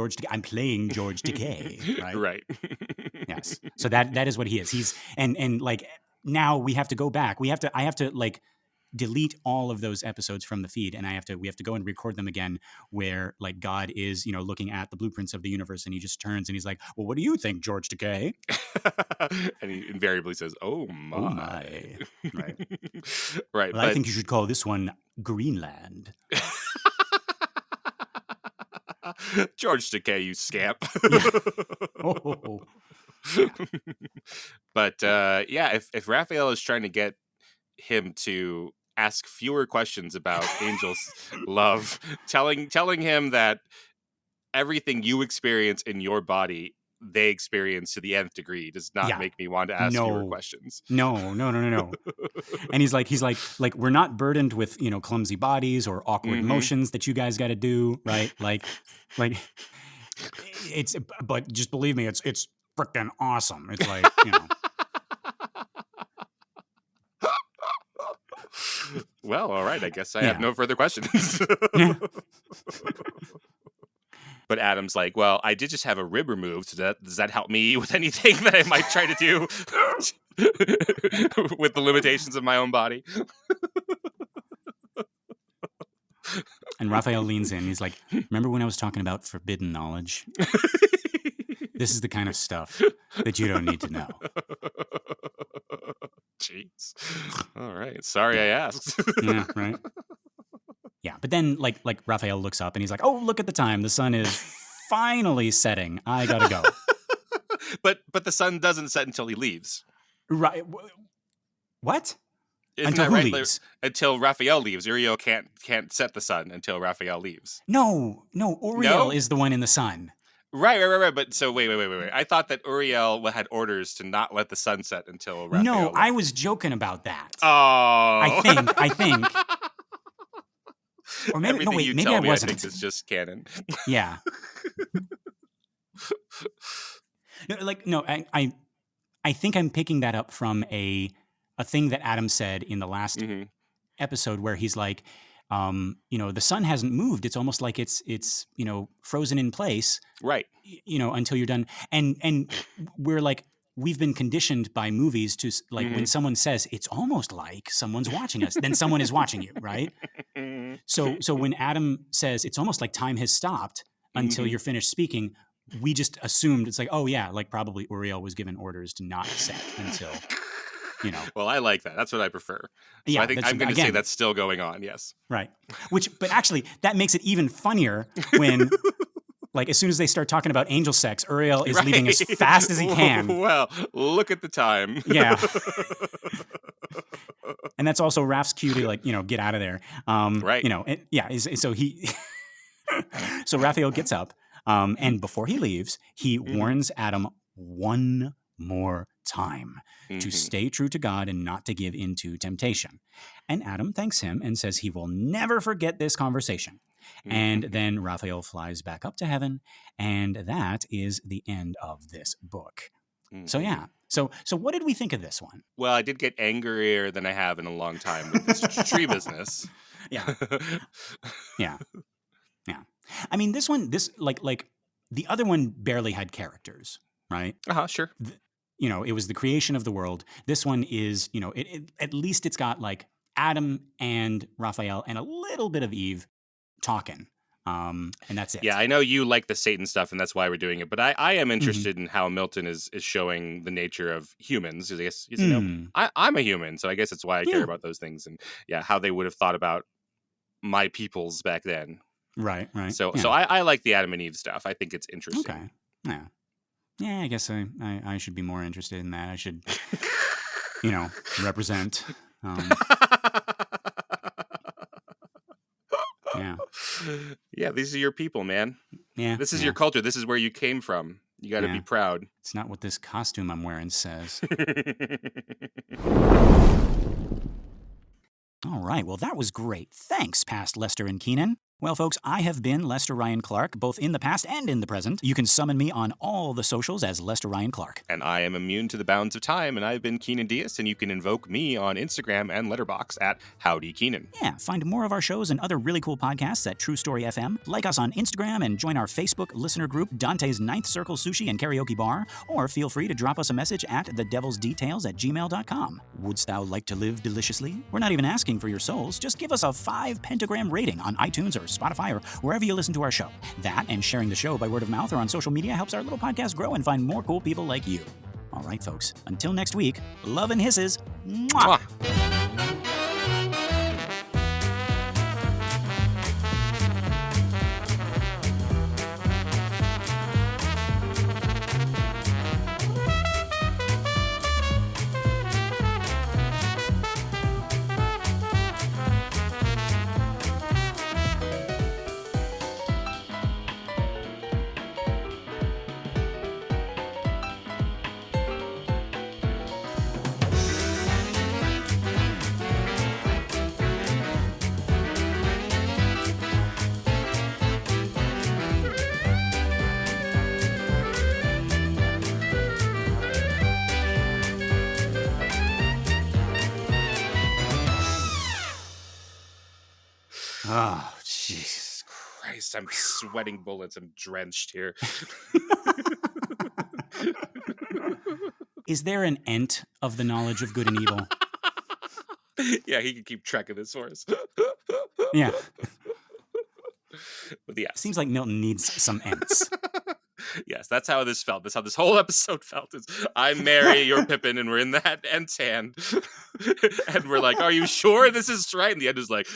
playing George Takei, right? Right. Yes. So that is what he is. He's and like now we have to go back. I have to like delete all of those episodes from the feed, and we have to go and record them again where like God is, looking at the blueprints of the universe, and he just turns and he's like, "Well, what do you think, George Takei?" And he invariably says, "Oh my." Oh my. Right. Right. Well, I think you should call this one Greenland. George Takei, you scamp. Oh. But if Raphael is trying to get him to ask fewer questions about Angel's love, telling him that everything you experience in your body, they experience to the nth degree, does not make me want to ask fewer questions. No. And he's like, we're not burdened with, clumsy bodies or awkward motions that you guys got to do, right? Like it's, but just believe me, it's freaking awesome. It's like, Well, all right. I guess I have no further questions. But Adam's like, well, I did just have a rib removed. So does that help me with anything that I might try to do with the limitations of my own body? And Raphael leans in. He's like, remember when I was talking about forbidden knowledge? This is the kind of stuff that you don't need to know. Jeez. All right. Sorry I asked. Yeah, right. Yeah, but then like Raphael looks up and he's like, oh, look at the time. The sun is finally setting. I gotta go. But the sun doesn't set until he leaves. Right. What? Isn't until that who right? leaves? Until Raphael leaves. Uriel can't set the sun until Raphael leaves. No. Uriel is the one in the sun. Right. But so wait. I thought that Uriel had orders to not let the sun set until Raphael No, left. I was joking about that. Oh. I think. Or maybe, Everything you maybe tell I me, wasn't. I think is just canon. Yeah. I think I'm picking that up from a thing that Adam said in the last episode where he's like, the sun hasn't moved. It's almost like it's frozen in place. Right. Until you're done. And we're like, we've been conditioned by movies to like when someone says it's almost like someone's watching us, then someone is watching you, right? So when Adam says it's almost like time has stopped until you're finished speaking, we just assumed it's like, oh yeah, like probably Uriel was given orders to not set until, Well, I like that. That's what I prefer. So yeah, I think I'm going to say that's still going on. Yes. Right. But actually that makes it even funnier when like as soon as they start talking about angel sex, Uriel is leaving as fast as he can. Well, look at the time. Yeah. And that's also Raph's cue to get out of there. Right. So Raphael gets up, and before he leaves, he warns Adam one more time to stay true to God and not to give in to temptation. And Adam thanks him and says he will never forget this conversation. And then Raphael flies back up to heaven, and that is the end of this book. So yeah. So what did we think of this one? Well, I did get angrier than I have in a long time with this tree business. Yeah. Yeah. I mean, this like the other one barely had characters, right? Sure. It was the creation of the world. This one is, at least it's got like Adam and Raphael and a little bit of Eve talking. And that's it. Yeah, I know you like the Satan stuff, and that's why we're doing it. But I am interested in how Milton is showing the nature of humans. I guess I'm a human, so I guess it's why I care about those things, and how they would have thought about my peoples back then. Right. So I like the Adam and Eve stuff. I think it's interesting. Okay. Yeah. I guess I should be more interested in that. I should, represent. Yeah, these are your people, man. Yeah. This is your culture. This is where you came from. You got to be proud. It's not what this costume I'm wearing says. All right. Well, that was great. Thanks, past Lester and Keenan. Well, folks, I have been Lester Ryan Clark, both in the past and in the present. You can summon me on all the socials as Lester Ryan Clark. And I am immune to the bounds of time, and I've been Keenan Diaz, and you can invoke me on Instagram and Letterboxd at Howdy Keenan. Yeah, find more of our shows and other really cool podcasts at True Story FM. Like us on Instagram and join our Facebook listener group, Dante's Ninth Circle Sushi and Karaoke Bar, or feel free to drop us a message at thedevilsdetails@gmail.com. Wouldst thou like to live deliciously? We're not even asking for your souls. Just give us a 5 pentagram rating on iTunes or Spotify or wherever you listen to our show. That and sharing the show by word of mouth or on social media helps our little podcast grow and find more cool people like you. All right, folks. Until next week, love and hisses. Mwah! Oh, jeez. Christ, I'm sweating bullets. I'm drenched here. Is there an ent of the knowledge of good and evil? Yeah, he can keep track of this for us. Yeah. But yes. Seems like Milton needs some ents. Yes, that's how this felt. That's how this whole episode felt. Is I'm Mary, you're Pippin, and we're in that ent's hand. And we're like, are you sure this is right? And the end is like,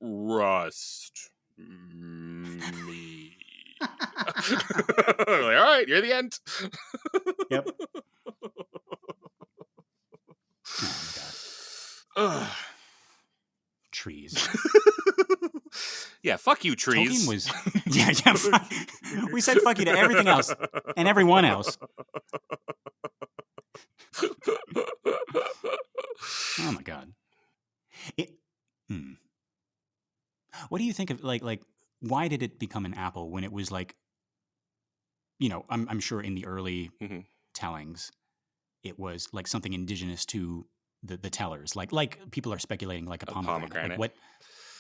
trust me. Like, all right, you're the end. Yep. Oh, trees. Yeah, fuck you, trees. Tolkien was... Yeah. We said fuck you to everything else and everyone else. Oh my God. What do you think of like why did it become an apple when it was like, you know, I'm sure in the early tellings it was like something indigenous to the tellers, like people are speculating like a pomegranate. Like what?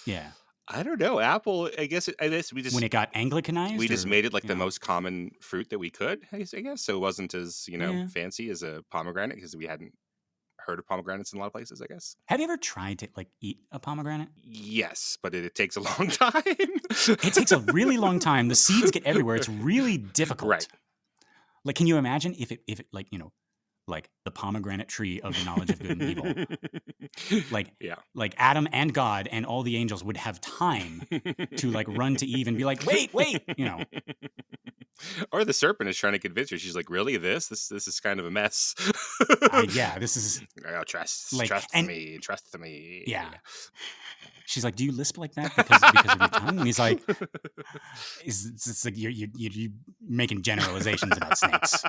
Yeah. I don't know. Apple, I guess we just... When it got Anglicanized? We just made it like the most common fruit that we could, I guess. So it wasn't as, fancy as a pomegranate because we hadn't heard of pomegranates in a lot of places, I guess. Have you ever tried to like eat a pomegranate? Yes, but it takes a long time. It takes a really long time. The seeds get everywhere. It's really difficult. Right. Like, can you imagine if it like, you know, like the pomegranate tree of the knowledge of good and evil. Like Adam and God and all the angels would have time to like run to Eve and be like, wait, you know. Or the serpent is trying to convince her. She's like, really, this is kind of a mess. Yeah, this is... Oh, trust me. Yeah. She's like, do you lisp like that because of your tongue? And he's like, it's like you're making generalizations about snakes.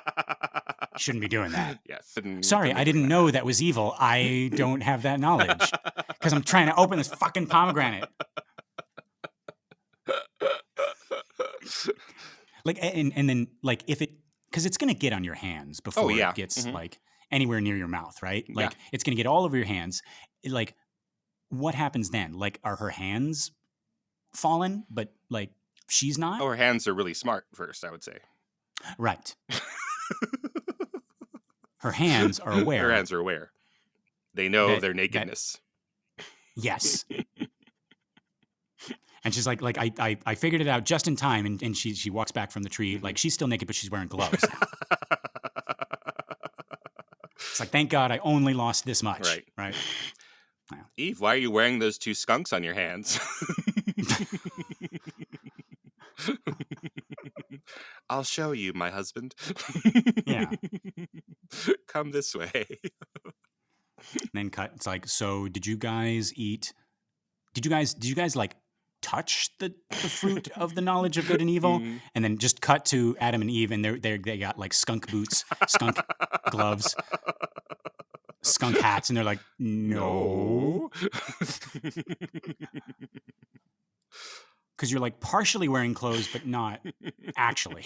Shouldn't be doing that. Yes. Sorry, I didn't know that was evil. I don't have that knowledge because I'm trying to open this fucking pomegranate. Like, and then like if it, because it's gonna get on your hands before it gets like anywhere near your mouth, right? Like it's gonna get all over your hands. Like, what happens then? Like, are her hands fallen, but like she's not? Oh, her hands are really smart first, I would say. Right. Her hands are aware. Her hands are aware. They know their nakedness. Yes. And she's like I figured it out just in time. And she walks back from the tree. Like, she's still naked, but she's wearing gloves now. It's like, thank God I only lost this much. Right. Yeah. Eve, why are you wearing those two skunks on your hands? I'll show you, my husband. Yeah. Come this way. And then cut. It's like, so did you guys like touch the fruit of the knowledge of good and evil? And then just cut to Adam and Eve, and they got like skunk boots, skunk gloves, skunk hats, and they're like, no. Because you're like partially wearing clothes, but not actually.